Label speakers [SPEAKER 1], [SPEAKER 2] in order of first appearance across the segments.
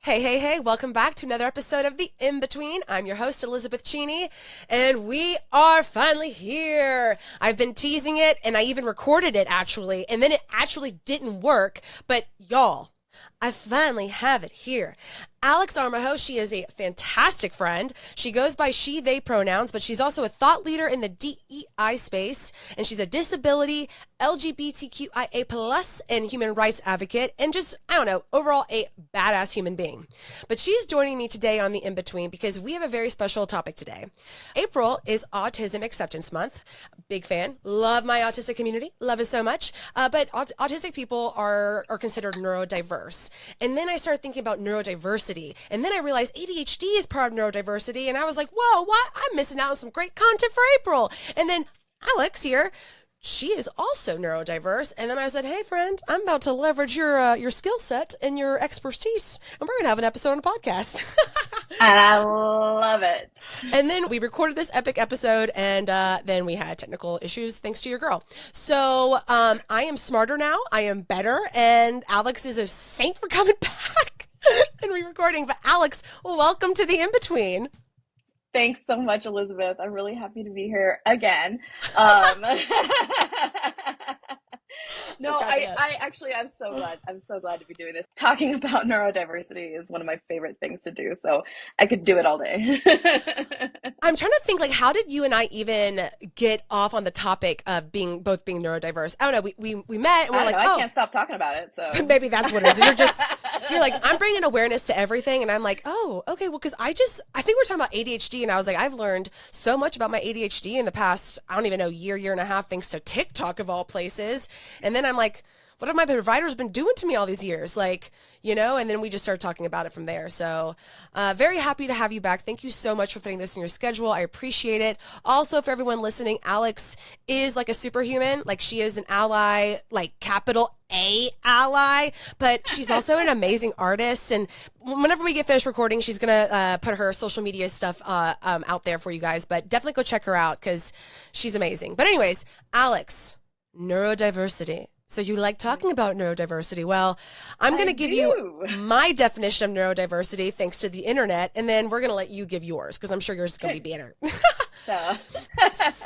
[SPEAKER 1] Hey, hey, hey, welcome back to another episode of The In-Between. I'm your host, Elizabeth Cheney, and we are finally here. I've been teasing it, and I even recorded it, actually, and then it actually didn't work, but y'all, I finally have it here. Alex Armijo, she is a fantastic friend. She goes by she, they pronouns, but she's also a thought leader in the DEI space, and she's a disability, LGBTQIA plus, and human rights advocate, and just, I don't know, overall a badass human being. But she's joining me today on The In-Between because we have a very special topic today. April is Autism Acceptance Month. Big fan. Love my autistic community. Love it so much. But autistic people are considered neurodiverse. And then I started thinking about neurodiversity. And then I realized ADHD is part of neurodiversity. And I was like, whoa, what? I'm missing out on some great content for April. And then Alex here, she is also neurodiverse. And then I said, hey, friend, I'm about to leverage your skill set and your expertise. And we're going to have an episode on a podcast.
[SPEAKER 2] I love it.
[SPEAKER 1] And then we recorded this epic episode, and then we had technical issues thanks to your girl. So I am smarter now. I am better. And Alex is a saint for coming back and re-recording. But Alex, welcome to The In-Between.
[SPEAKER 2] Thanks so much, Elizabeth. I'm really happy to be here again. No, I'm so glad. I'm so glad to be doing this. Talking about neurodiversity is one of my favorite things to do, so I could do it all day.
[SPEAKER 1] I'm trying to think, like, how did you and I even get off on the topic of both being neurodiverse? I don't know. We met and we're like,
[SPEAKER 2] I can't stop talking about it. So
[SPEAKER 1] maybe that's what it is. You're like, I'm bringing awareness to everything, and I'm like, oh, okay. Well, because I think we're talking about ADHD, and I was like, I've learned so much about my ADHD in the past, I don't even know, year and a half, thanks to TikTok of all places. And then I'm like, what have my providers been doing to me all these years? Like, and then we just started talking about it from there. So very happy to have you back. Thank you so much for fitting this in your schedule. I appreciate it. Also, for everyone listening, Alex is like a superhuman. Like, she is an ally, like capital A ally, but she's also an amazing artist. And whenever we get finished recording, she's going to put her social media stuff out there for you guys. But definitely go check her out because she's amazing. But anyways, Alex, neurodiversity. So you like talking about neurodiversity. Well, I'm going to give you my definition of neurodiversity thanks to the internet, and then we're going to let you give yours because I'm sure yours is going to be better.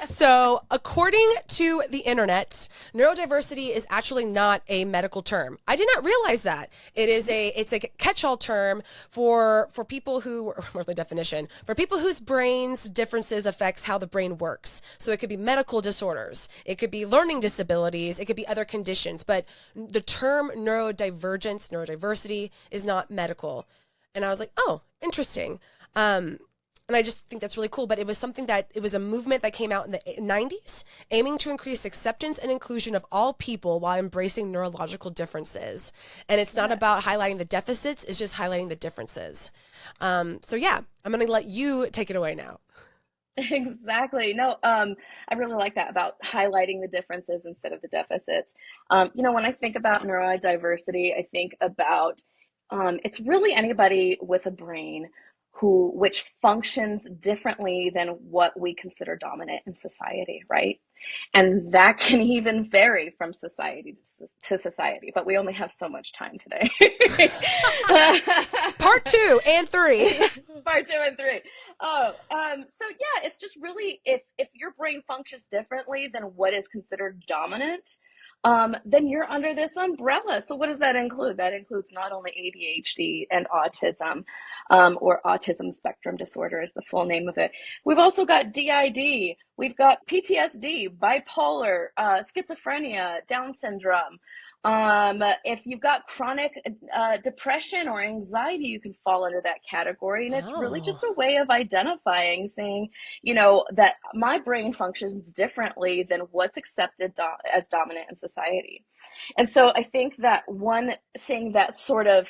[SPEAKER 1] So according to the internet, neurodiversity is actually not a medical term. I did not realize that. It's a catch-all term for people who, what's my definition? For people whose brains differences affects how the brain works. So it could be medical disorders, it could be learning disabilities, it could be other conditions, but the term neurodiversity is not medical. And I was like, oh, interesting. And I just think that's really cool. But it was a movement that came out in the 90s, aiming to increase acceptance and inclusion of all people while embracing neurological differences. And it's not about highlighting the deficits, it's just highlighting the differences. So yeah, I'm going to let you take it away now.
[SPEAKER 2] Exactly. No, I really like that about highlighting the differences instead of the deficits. When I think about neurodiversity, I think about it's really anybody with a brain which functions differently than what we consider dominant in society, right? And that can even vary from society to society, but we only have so much time today.
[SPEAKER 1] Part 2 and 3.
[SPEAKER 2] Part 2 and 3. So yeah, it's just really, if your brain functions differently than what is considered dominant, then you're under this umbrella. So what does that include? That includes not only ADHD and autism, or autism spectrum disorder is the full name of it. We've also got DID, we've got PTSD, bipolar, schizophrenia, Down syndrome. If you've got chronic depression or anxiety, you can fall under that category. And it's really just a way of identifying, saying, that my brain functions differently than what's accepted as dominant in society. And so I think that one thing that sort of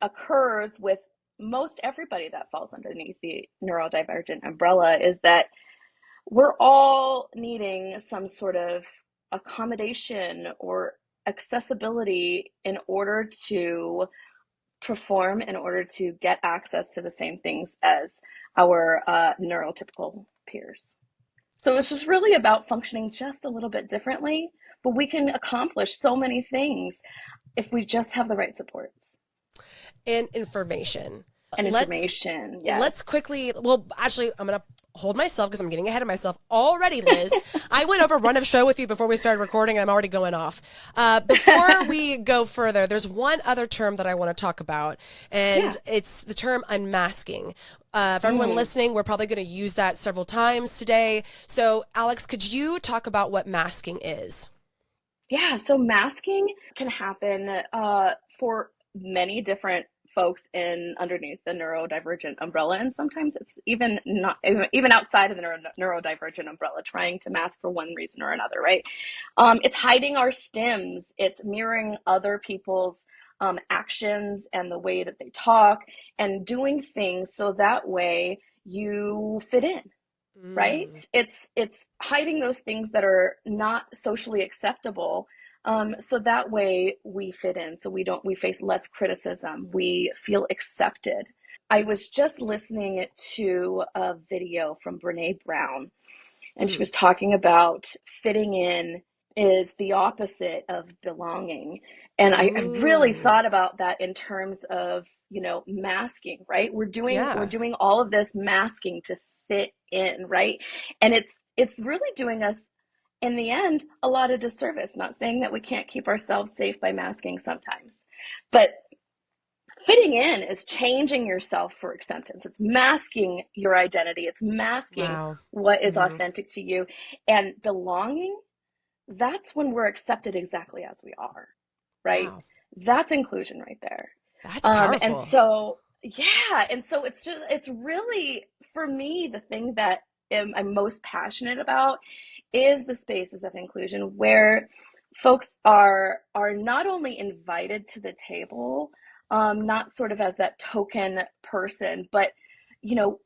[SPEAKER 2] occurs with most everybody that falls underneath the neurodivergent umbrella is that we're all needing some sort of accommodation or accessibility in order to perform, in order to get access to the same things as our neurotypical peers. So it's just really about functioning just a little bit differently, but we can accomplish so many things if we just have the right supports.
[SPEAKER 1] and information.
[SPEAKER 2] And information, yes.
[SPEAKER 1] Let's quickly, well, actually, I'm going to hold myself because I'm getting ahead of myself already, Liz. I went over run of show with you before we started recording, and I'm already going off. Before we go further, there's one other term that I want to talk about, and it's the term unmasking. For everyone listening, we're probably going to use that several times today. So, Alex, could you talk about what masking is?
[SPEAKER 2] Yeah, so masking can happen for many different folks in underneath the neurodivergent umbrella, and sometimes it's even not even outside of the neurodivergent umbrella, trying to mask for one reason or another, right? It's hiding our stims, it's mirroring other people's actions and the way that they talk, and doing things so that way you fit in, right? It's hiding those things that are not socially acceptable, so that way we fit in, so we face less criticism, we feel accepted. I was just listening to a video from Brene Brown, and she was talking about fitting in is the opposite of belonging. And I really thought about that in terms of, masking, right? We're doing all of this masking to fit in, right? And it's really doing us, in the end, a lot of disservice. Not saying that we can't keep ourselves safe by masking sometimes, but fitting in is changing yourself for acceptance. It's masking your identity. It's masking what is authentic to you. And belonging, that's when we're accepted exactly as we are, right? Wow. That's inclusion right there.
[SPEAKER 1] That's powerful.
[SPEAKER 2] And so, it's really, for me, the thing that I'm most passionate about is the spaces of inclusion where folks are not only invited to the table, not sort of as that token person, but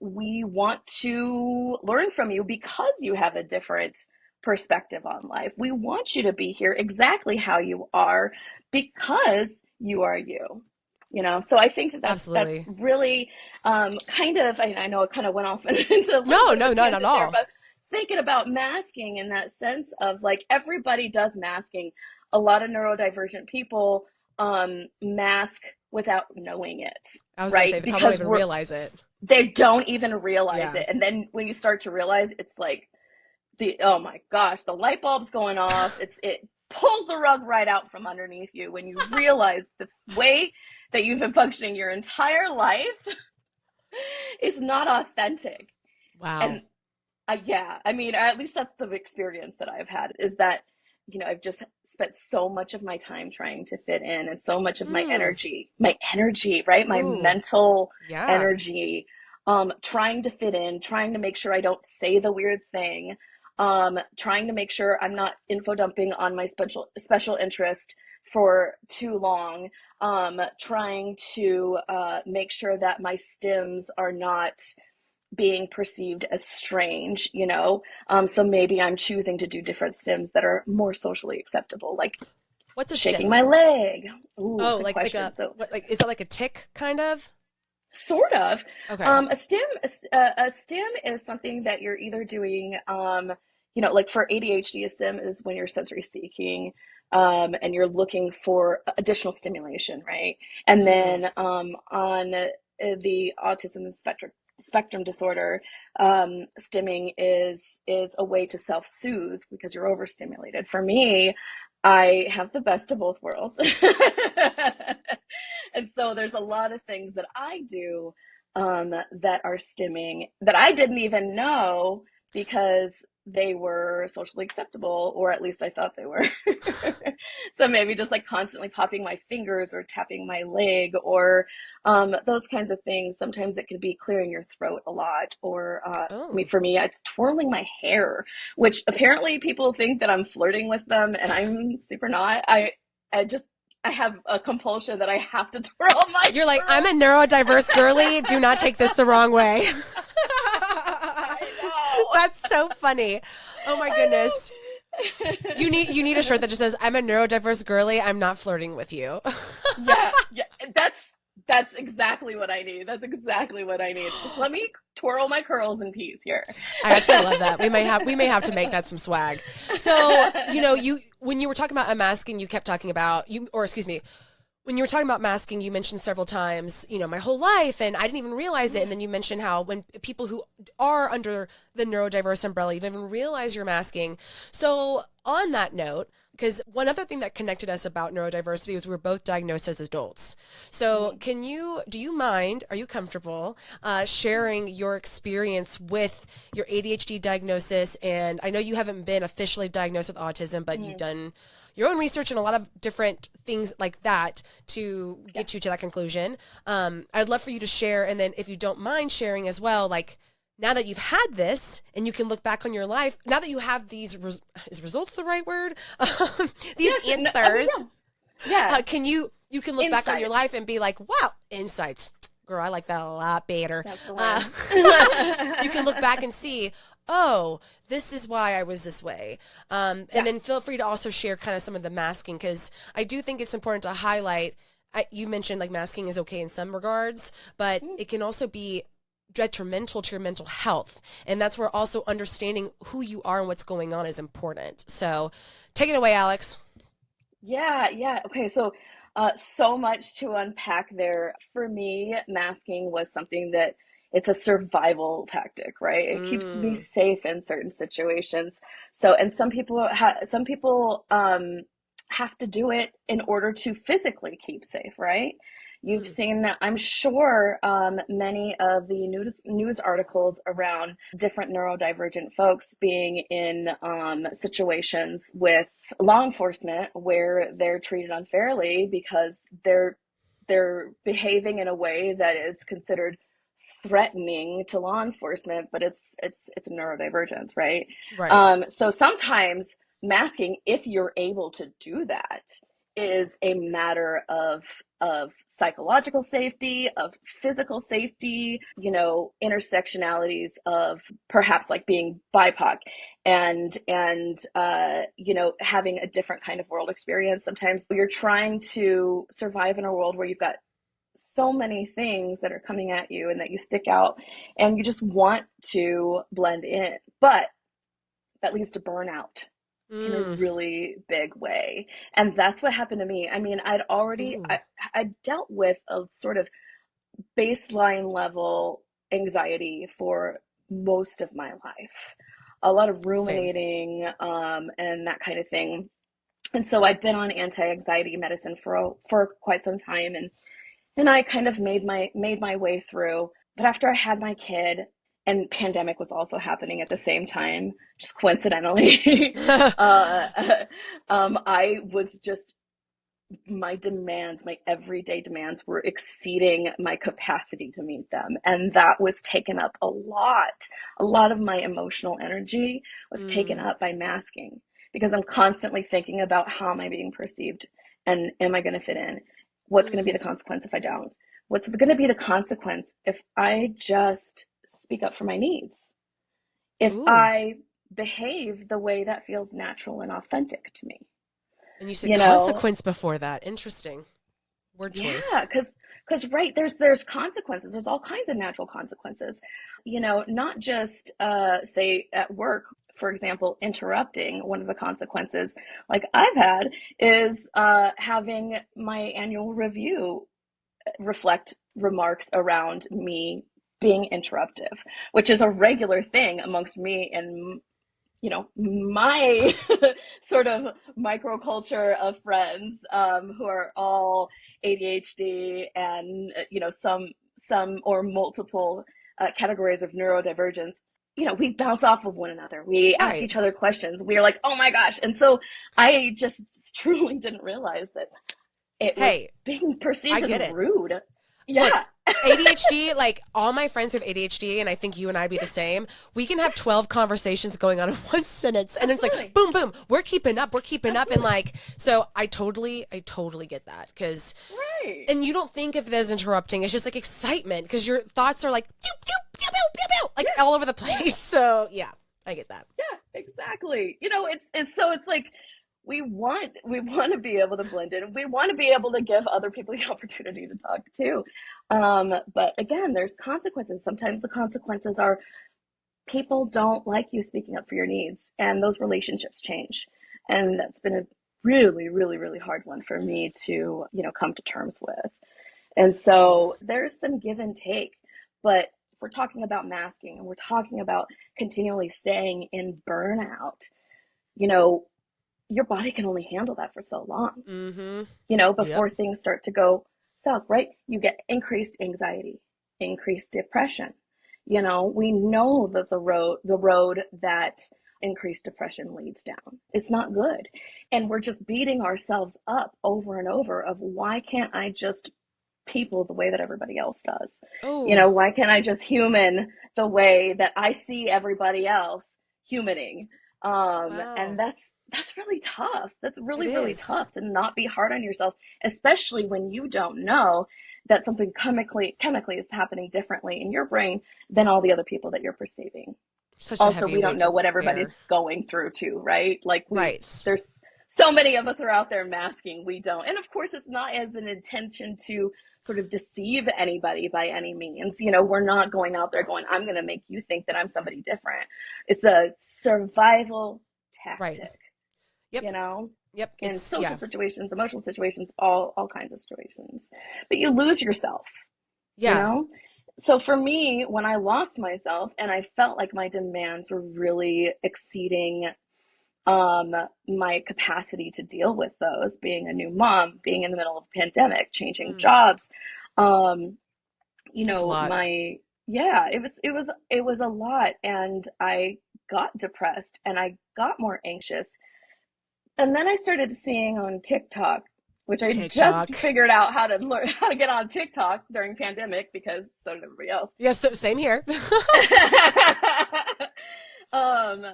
[SPEAKER 2] we want to learn from you because you have a different perspective on life. We want you to be here exactly how you are because you are you. So I think that's really kind of, I know it kind of went off into
[SPEAKER 1] no, not at all.
[SPEAKER 2] But thinking about masking in that sense of like everybody does masking. A lot of neurodivergent people mask without knowing it.
[SPEAKER 1] I was going to say, they probably don't even realize it.
[SPEAKER 2] They don't even realize it. And then when you start to realize, it's like, oh my gosh, the light bulb's going off. It pulls the rug right out from underneath you when you realize the way that you've been functioning your entire life is not authentic.
[SPEAKER 1] Wow.
[SPEAKER 2] And I mean, at least that's the experience that I've had, is that, I've just spent so much of my time trying to fit in, and so much of my energy, right? My mental energy, trying to fit in, trying to make sure I don't say the weird thing, trying to make sure I'm not info dumping on my special interest for too long, trying to make sure that my stims are not being perceived as strange, so maybe I'm choosing to do different stims that are more socially acceptable, like
[SPEAKER 1] what's a
[SPEAKER 2] shaking
[SPEAKER 1] stim?
[SPEAKER 2] my leg. Ooh,
[SPEAKER 1] like is that like a tick kind of?
[SPEAKER 2] Sort of.
[SPEAKER 1] Okay.
[SPEAKER 2] A stim is something that you're either doing, like for ADHD, a stim is when you're sensory seeking, and you're looking for additional stimulation, right? And then on the autism spectrum disorder, stimming is a way to self-soothe because you're overstimulated. For me, I have the best of both worlds. And so there's a lot of things that I do that are stimming that I didn't even know because they were socially acceptable, or at least I thought they were. So maybe just like constantly popping my fingers or tapping my leg, or those kinds of things. Sometimes it can be clearing your throat a lot, or I mean, for me, it's twirling my hair, which apparently people think that I'm flirting with them, and I'm super not. I have a compulsion that I have to twirl my
[SPEAKER 1] You're like, I'm a neurodiverse girly. Do not take this the wrong way. That's so funny. Oh my goodness. You need a shirt that just says, I'm a neurodiverse girly. I'm not flirting with you.
[SPEAKER 2] yeah. That's exactly what I need. That's exactly what I need. Just let me twirl my curls in peace here.
[SPEAKER 1] I actually love that. We may have to make that some swag. So, when you were talking about unmasking, you kept talking about When you were talking about masking, you mentioned several times, my whole life, and I didn't even realize it. And then you mentioned how when people who are under the neurodiverse umbrella, you don't even realize you're masking. So on that note, because one other thing that connected us about neurodiversity was we were both diagnosed as adults. So do you mind, are you comfortable sharing your experience with your ADHD diagnosis? And I know you haven't been officially diagnosed with autism, but you've done your own research and a lot of different things like that to get you to that conclusion. I'd love for you to share. And then if you don't mind sharing as well, like now that you've had this and you can look back on your life, now that you have these, is results the right word? These answers, can you can look back on your life and be like, wow, insights. Girl, I like that a lot better.
[SPEAKER 2] That's the one.
[SPEAKER 1] You can look back and see, oh, this is why I was this way. And then feel free to also share kind of some of the masking, because I do think it's important to highlight, you mentioned like masking is okay in some regards, but it can also be detrimental to your mental health. And that's where also understanding who you are and what's going on is important. So take it away, Alex.
[SPEAKER 2] Yeah. Okay, so so much to unpack there. For me, masking was something that it's a survival tactic, right? It keeps me
[SPEAKER 1] Mm,
[SPEAKER 2] safe in certain situations. So, and some people have to do it in order to physically keep safe, right? You've
[SPEAKER 1] mm,
[SPEAKER 2] seen, I'm sure, many of the news articles around different neurodivergent folks being in situations with law enforcement where they're treated unfairly because they're behaving in a way that is considered threatening to law enforcement, but it's neurodivergence, right?
[SPEAKER 1] right.
[SPEAKER 2] So sometimes masking, if you're able to do that, is a matter of psychological safety, of physical safety, intersectionalities of perhaps like being BIPOC and having a different kind of world experience. Sometimes you're trying to survive in a world where you've got so many things that are coming at you and that you stick out and you just want to blend in. But that leads to burnout in a
[SPEAKER 1] Mm,
[SPEAKER 2] really big way. And that's what happened to me. I mean,
[SPEAKER 1] ooh,
[SPEAKER 2] I dealt with a sort of baseline level anxiety for most of my life. A lot of
[SPEAKER 1] same.
[SPEAKER 2] ruminating and that kind of thing. And so I'd been on anti-anxiety medicine for quite some time, and I kind of made my way through. But after I had my kid, and pandemic was also happening at the same time, just coincidentally, uh, I was just my demands, my everyday demands were exceeding my capacity to meet them. And that was taken up a lot. A lot of my emotional energy was taken
[SPEAKER 1] Mm,
[SPEAKER 2] up by masking because I'm constantly thinking about how am I being perceived and am I going to fit in? What's going to be
[SPEAKER 1] mm,
[SPEAKER 2] the consequence if I don't? What's going to be the consequence if I just speak up for my needs? If
[SPEAKER 1] ooh.
[SPEAKER 2] I behave the way that feels natural and authentic to me?
[SPEAKER 1] And you said
[SPEAKER 2] You know,
[SPEAKER 1] consequence before that. Interesting. Word choice.
[SPEAKER 2] yeah, because right, there's consequences. There's all kinds of natural consequences. Not just say at work, for example, interrupting. One of the consequences, like I've had, is having my annual review reflect remarks around me being interruptive, which is a regular thing amongst me and my sort of microculture of friends who are all ADHD and some or multiple categories of neurodivergence. We bounce off of one another. We ask
[SPEAKER 1] Right.
[SPEAKER 2] each other questions. We are like, oh my gosh. And so I just truly didn't realize that it was
[SPEAKER 1] Hey,
[SPEAKER 2] being
[SPEAKER 1] I
[SPEAKER 2] perceived as
[SPEAKER 1] get it.
[SPEAKER 2] rude.
[SPEAKER 1] Look,
[SPEAKER 2] Yeah.
[SPEAKER 1] ADHD, like all my friends have ADHD, and I think you and I be the same. We can have 12 conversations going on in one sentence, and it's like,
[SPEAKER 2] Absolutely.
[SPEAKER 1] boom, boom, we're keeping up, we're keeping up. And
[SPEAKER 2] Absolutely.
[SPEAKER 1] like, so I totally get that. Because,
[SPEAKER 2] Right.
[SPEAKER 1] and you don't think of it as interrupting, it's just like excitement, because your thoughts are like, pew, pew, pew, pew, pew, pew, like
[SPEAKER 2] Yeah.
[SPEAKER 1] all over the place. So yeah, I get that.
[SPEAKER 2] Yeah, exactly. It's like we want to be able to blend in. We want to be able to give other people the opportunity to talk too. But again, there's consequences. Sometimes the consequences are people don't like you speaking up for your needs, and those relationships change. And that's been a really, really, really hard one for me to, come to terms with. And so there's some give and take. But if we're talking about masking and we're talking about continually staying in burnout, you know, your body can only handle that for so long,
[SPEAKER 1] Mm-hmm.
[SPEAKER 2] before
[SPEAKER 1] Yep.
[SPEAKER 2] things start to go south, right? You get increased anxiety, increased depression. We know that the road that increased depression leads down. It's not good. And we're just beating ourselves up over and over of why can't I just people the way that everybody else does?
[SPEAKER 1] Oh,
[SPEAKER 2] Why can't I just human the way that I see everybody else humaning? And
[SPEAKER 1] wow.
[SPEAKER 2] that's really tough. That's
[SPEAKER 1] It
[SPEAKER 2] really, really
[SPEAKER 1] is.
[SPEAKER 2] tough to not be hard on yourself, especially when you don't know that something chemically is happening differently in your brain than all the other people that you're perceiving.
[SPEAKER 1] Such a
[SPEAKER 2] Also,
[SPEAKER 1] heavy
[SPEAKER 2] we don't
[SPEAKER 1] weight
[SPEAKER 2] know
[SPEAKER 1] to
[SPEAKER 2] what
[SPEAKER 1] bear.
[SPEAKER 2] everybody's going through too, right? Like
[SPEAKER 1] Right.
[SPEAKER 2] there's so many of us are out there masking, we don't. And of course, it's not as an intention to sort of deceive anybody by any means. We're not going out there going, I'm going to make you think that I'm somebody different. It's a survival
[SPEAKER 1] Right.
[SPEAKER 2] tactic,
[SPEAKER 1] Yep.
[SPEAKER 2] you know,
[SPEAKER 1] Yep.
[SPEAKER 2] in
[SPEAKER 1] It's,
[SPEAKER 2] social
[SPEAKER 1] yeah.
[SPEAKER 2] situations, emotional situations, all kinds of situations. But you lose yourself, you
[SPEAKER 1] Yeah.
[SPEAKER 2] know? So for me, when I lost myself and I felt like my demands were really exceeding um, my capacity to deal with those, being a new mom, being in the middle of a pandemic, changing
[SPEAKER 1] Mm.
[SPEAKER 2] jobs, um,
[SPEAKER 1] That's a lot.
[SPEAKER 2] my yeah, it was a lot, and I got depressed and I got more anxious. And then I started seeing on TikTok, which I just
[SPEAKER 1] TikTok.
[SPEAKER 2] figured out how to learn how to get on TikTok during pandemic because so did everybody else.
[SPEAKER 1] Yeah, so same here.
[SPEAKER 2] um,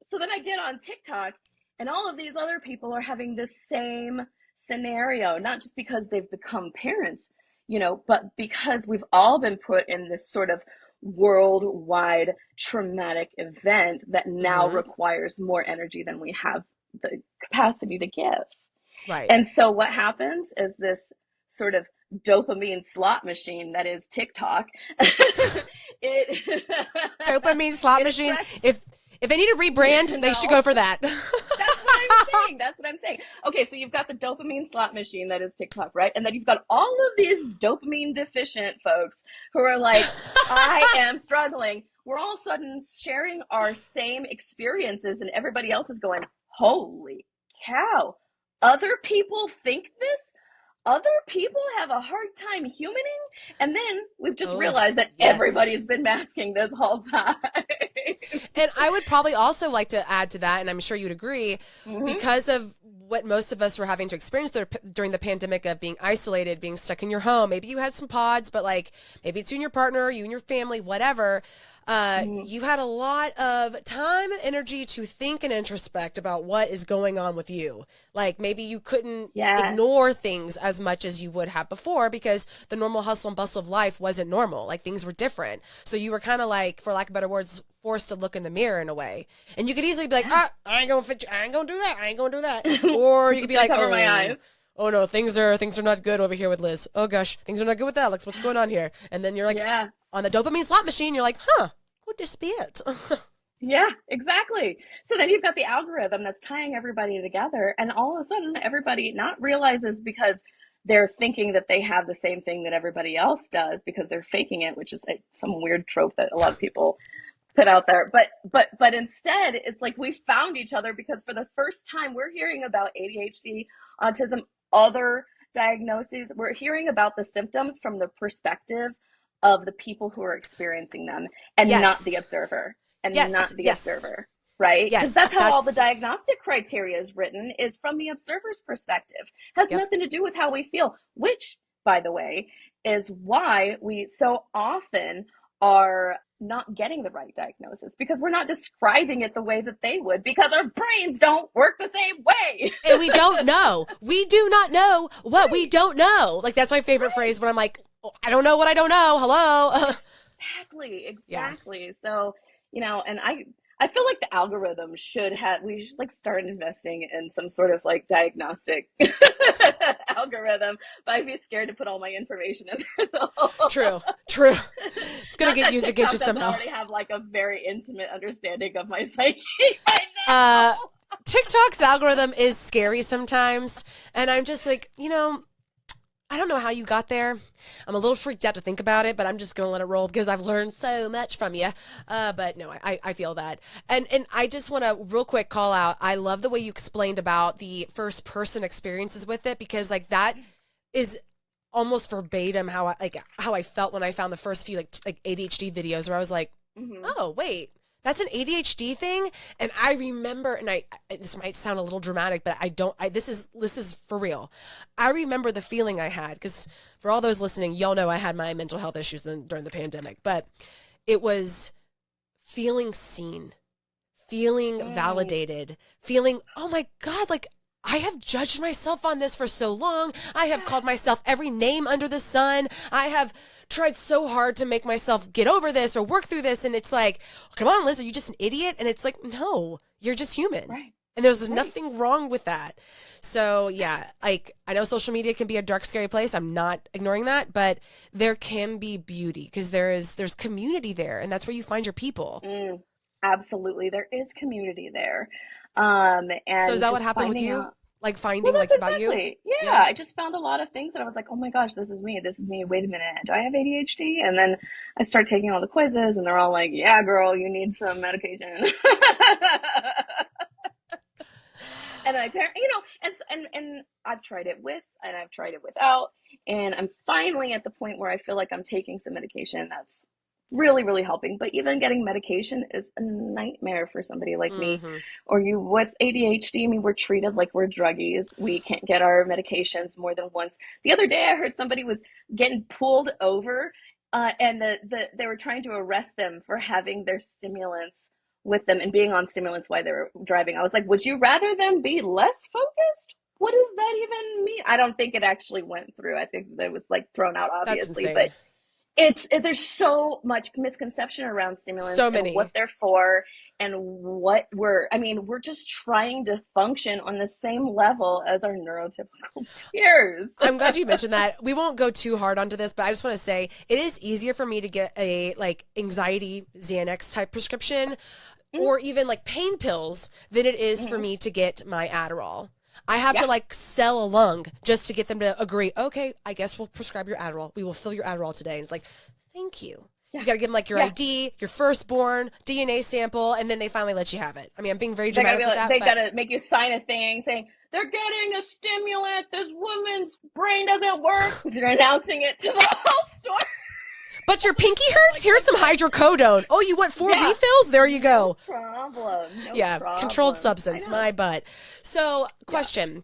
[SPEAKER 2] so then I get on TikTok, and all of these other people are having this same scenario, not just because they've become parents, but because we've all been put in this sort of worldwide traumatic event that now
[SPEAKER 1] Hmm.
[SPEAKER 2] requires more energy than we have the capacity to give.
[SPEAKER 1] Right.
[SPEAKER 2] And so what happens is this sort of dopamine slot machine that is TikTok. it
[SPEAKER 1] Dopamine slot
[SPEAKER 2] it
[SPEAKER 1] machine.
[SPEAKER 2] attracts.
[SPEAKER 1] If they need a rebrand, they should
[SPEAKER 2] No,
[SPEAKER 1] go for that.
[SPEAKER 2] that's what I'm saying. That's what I'm saying. Okay, so you've got the dopamine slot machine that is TikTok, right? And then you've got all of these dopamine deficient folks who are like, I am struggling. We're all of a sudden sharing our same experiences, and everybody else is going, holy cow. Other people think this? Other people have a hard time humaning? And then we've just
[SPEAKER 1] Oh,
[SPEAKER 2] realized that
[SPEAKER 1] yes.
[SPEAKER 2] everybody's been masking this whole time.
[SPEAKER 1] And I would probably also like to add to that, and I'm sure you'd agree,
[SPEAKER 2] Mm-hmm.
[SPEAKER 1] because of what most of us were having to experience during the pandemic of being isolated, being stuck in your home. Maybe you had some pods, but like maybe it's you and your partner, you and your family, whatever.
[SPEAKER 2] Mm-hmm.
[SPEAKER 1] You had a lot of time and energy to think and introspect about what is going on with you. Like maybe you couldn't
[SPEAKER 2] Yes.
[SPEAKER 1] ignore things as much as you would have before because the normal hustle and bustle of life wasn't normal. Like things were different. So you were kind of like, for lack of better words, forced to look in the mirror in a way. And you could easily be like,
[SPEAKER 2] Yeah.
[SPEAKER 1] ah, I ain't gonna fit you. I ain't gonna do that. I ain't gonna do that. Or
[SPEAKER 2] I'm
[SPEAKER 1] you could
[SPEAKER 2] just
[SPEAKER 1] be
[SPEAKER 2] gonna
[SPEAKER 1] like,
[SPEAKER 2] cover my eyes.
[SPEAKER 1] oh no, things are not good over here with Liz. Oh gosh, things are not good with Alex. What's going on here? And then you're like
[SPEAKER 2] Yeah.
[SPEAKER 1] on the dopamine slot machine, you're like, huh, could this be it?
[SPEAKER 2] Yeah, exactly. So then you've got the algorithm that's tying everybody together, and all of a sudden everybody not realizes because they're thinking that they have the same thing that everybody else does because they're faking it, which is some weird trope that a lot of people put out there. But instead, it's like we found each other because for the first time we're hearing about ADHD, autism, other diagnoses. We're hearing about the symptoms from the perspective of the people who are experiencing them and not the
[SPEAKER 1] Yes.
[SPEAKER 2] observer and
[SPEAKER 1] Yes.
[SPEAKER 2] not the
[SPEAKER 1] Yes.
[SPEAKER 2] observer, right? Because
[SPEAKER 1] Yes.
[SPEAKER 2] that's how all the
[SPEAKER 1] That's
[SPEAKER 2] diagnostic criteria is written, is from the observer's perspective. Has
[SPEAKER 1] yep.
[SPEAKER 2] nothing to do with how we feel, which, by the way, is why we so often are not getting the right diagnosis because we're not describing it the way that they would because our brains don't work the same way.
[SPEAKER 1] And we don't know. We do not know what we
[SPEAKER 2] Right,
[SPEAKER 1] don't know. Like that's my favorite
[SPEAKER 2] right.
[SPEAKER 1] phrase when I'm like, oh, I don't know what I don't know. Hello.
[SPEAKER 2] Exactly,
[SPEAKER 1] Yeah.
[SPEAKER 2] exactly. So, and I feel like the algorithm we should like start investing in some sort of like diagnostic algorithm, but I'd be scared to put all my information in there though.
[SPEAKER 1] True. True. It's gonna
[SPEAKER 2] Not
[SPEAKER 1] get
[SPEAKER 2] that
[SPEAKER 1] used against you
[SPEAKER 2] TikTok doesn't
[SPEAKER 1] somehow.
[SPEAKER 2] already have like a very intimate understanding of my psyche by
[SPEAKER 1] Uh,
[SPEAKER 2] now.
[SPEAKER 1] TikTok's algorithm is scary sometimes. And I'm just like, I don't know how you got there. I'm a little freaked out to think about it, but I'm just gonna let it roll because I've learned so much from you. But no, I feel that, and I just want to real quick call out. I love the way you explained about the first person experiences with it because like that is almost verbatim how I felt when I found the first few like ADHD videos where I was like,
[SPEAKER 2] Hmm.
[SPEAKER 1] oh wait, that's an ADHD thing. And I remember, and this might sound a little dramatic, but I don't. This is for real. I remember the feeling I had because for all those listening, y'all know I had my mental health issues during the pandemic, but it was feeling seen, feeling
[SPEAKER 2] Mm,
[SPEAKER 1] validated, feeling, oh my God, like I have judged myself on this for so long. I have
[SPEAKER 2] yeah,
[SPEAKER 1] called myself every name under the sun. I have tried so hard to make myself get over this or work through this. And it's like, come on, Liz, are you just an idiot? And it's like, no, you're just human.
[SPEAKER 2] right,
[SPEAKER 1] And there's
[SPEAKER 2] right,
[SPEAKER 1] nothing wrong with that. So,
[SPEAKER 2] right.
[SPEAKER 1] yeah, like I know social media can be a dark, scary place. I'm not ignoring that, but there can be beauty because there's community there. And that's where you find your people.
[SPEAKER 2] Mm, absolutely. There is community there.
[SPEAKER 1] So, is
[SPEAKER 2] And
[SPEAKER 1] that what
[SPEAKER 2] just
[SPEAKER 1] happened with
[SPEAKER 2] finding
[SPEAKER 1] you?
[SPEAKER 2] out.
[SPEAKER 1] Like
[SPEAKER 2] Well,
[SPEAKER 1] finding like
[SPEAKER 2] that's
[SPEAKER 1] about you?
[SPEAKER 2] exactly. Yeah,
[SPEAKER 1] Yeah.
[SPEAKER 2] I just found a lot of things that I was like, oh my gosh, this is me. This is me. Wait a minute. Do I have ADHD? And then I start taking all the quizzes and they're all like, yeah, girl, you need some medication. And I, and I've tried it with, and I've tried it without, and I'm finally at the point where I feel like I'm taking some medication that's really, really helping. But even getting medication is a nightmare for somebody like me,
[SPEAKER 1] Mm-hmm.
[SPEAKER 2] or you with ADHD. I mean, we're treated like we're druggies. We can't get our medications more than once. The other day, I heard somebody was getting pulled over, and they were trying to arrest them for having their stimulants with them and being on stimulants while they were driving. I was like, would you rather them be less focused? What does that even mean? I don't think it actually went through. I think that it was like thrown out,
[SPEAKER 1] That's
[SPEAKER 2] obviously, but
[SPEAKER 1] insane.
[SPEAKER 2] there's so much misconception around stimulants
[SPEAKER 1] So
[SPEAKER 2] and what
[SPEAKER 1] many.
[SPEAKER 2] they're for and what we're just trying to function on the same level as our neurotypical peers.
[SPEAKER 1] I'm glad you mentioned that. We won't go too hard onto this, but I just want to say it is easier for me to get a like anxiety Xanax type prescription
[SPEAKER 2] Mm-hmm,
[SPEAKER 1] or even like pain pills than it is for
[SPEAKER 2] mm-hmm.
[SPEAKER 1] me to get my Adderall. I have to
[SPEAKER 2] Yeah,
[SPEAKER 1] like sell a lung just to get them to agree, okay, I guess we'll prescribe your Adderall. We will fill your Adderall today. And it's like, thank you.
[SPEAKER 2] yeah,
[SPEAKER 1] You got to give them like your
[SPEAKER 2] yeah.
[SPEAKER 1] ID, your firstborn, DNA sample, and then they finally let you have it. I mean, I'm being very
[SPEAKER 2] They gotta be
[SPEAKER 1] dramatic with
[SPEAKER 2] like,
[SPEAKER 1] that,
[SPEAKER 2] they
[SPEAKER 1] but
[SPEAKER 2] gotta make you sign a thing saying they're getting a stimulant. This woman's brain doesn't work. They're announcing it to the whole store.
[SPEAKER 1] your pinky
[SPEAKER 2] I'm
[SPEAKER 1] hurts?
[SPEAKER 2] like,
[SPEAKER 1] Here's some
[SPEAKER 2] okay,
[SPEAKER 1] hydrocodone. Oh, you want four
[SPEAKER 2] yeah,
[SPEAKER 1] refills? There you
[SPEAKER 2] no
[SPEAKER 1] go.
[SPEAKER 2] problem, no
[SPEAKER 1] Yeah, controlled
[SPEAKER 2] problem. I
[SPEAKER 1] substance,
[SPEAKER 2] know.
[SPEAKER 1] my butt. So,
[SPEAKER 2] Yeah,
[SPEAKER 1] question.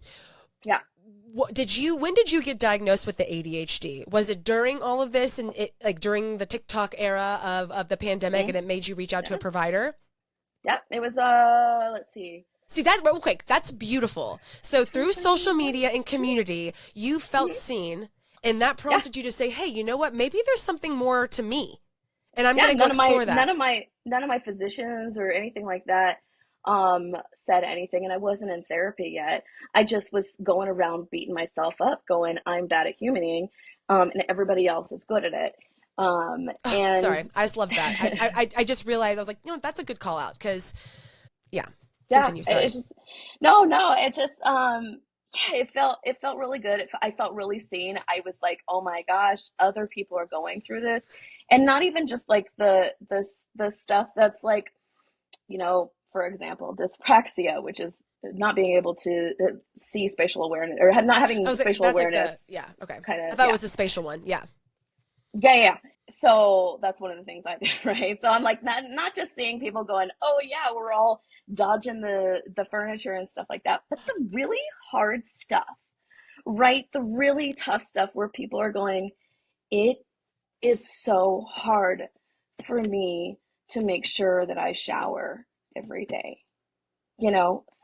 [SPEAKER 2] yeah.
[SPEAKER 1] When did you get diagnosed with the ADHD? Was it during all of this and it like during the TikTok era of the pandemic and
[SPEAKER 2] Mm,
[SPEAKER 1] it made you reach out to a
[SPEAKER 2] yeah,
[SPEAKER 1] provider?
[SPEAKER 2] yeah. It was let's see,
[SPEAKER 1] See that real quick, that's beautiful. So through social
[SPEAKER 2] 2021.
[SPEAKER 1] media and community, you felt
[SPEAKER 2] Mm-hmm.
[SPEAKER 1] seen and that
[SPEAKER 2] Yeah,
[SPEAKER 1] prompted you to say, "Hey, you know what? Maybe there's something more to me." And I'm
[SPEAKER 2] yeah.
[SPEAKER 1] going to go explore that.
[SPEAKER 2] None of my physicians or anything like that said anything, and I wasn't in therapy yet. I just was going around beating myself up, going, I'm bad at humaning, and everybody else is good at it.
[SPEAKER 1] Oh,
[SPEAKER 2] And
[SPEAKER 1] sorry. I just love that. I just realized I was like, that's a good call out because yeah.
[SPEAKER 2] yeah,
[SPEAKER 1] Continue.
[SPEAKER 2] it
[SPEAKER 1] Sorry.
[SPEAKER 2] just no, it just yeah, it felt really good. I felt really seen. I was like, oh my gosh, other people are going through this, and not even just like the stuff that's like, for example, dyspraxia, which is not being able to see spatial awareness or not
[SPEAKER 1] I
[SPEAKER 2] having
[SPEAKER 1] was like,
[SPEAKER 2] spatial
[SPEAKER 1] that's like the yeah.
[SPEAKER 2] awareness,
[SPEAKER 1] Okay.
[SPEAKER 2] kind
[SPEAKER 1] I
[SPEAKER 2] of,
[SPEAKER 1] thought it
[SPEAKER 2] yeah.
[SPEAKER 1] was the spatial one. Yeah.
[SPEAKER 2] Yeah, yeah. So that's one of the things I do, right? So I'm like not just seeing people going, "Oh yeah, we're all dodging the furniture and stuff like that," but the really hard stuff, right? The really tough stuff where people are going, "It is so hard for me to make sure that I shower every day."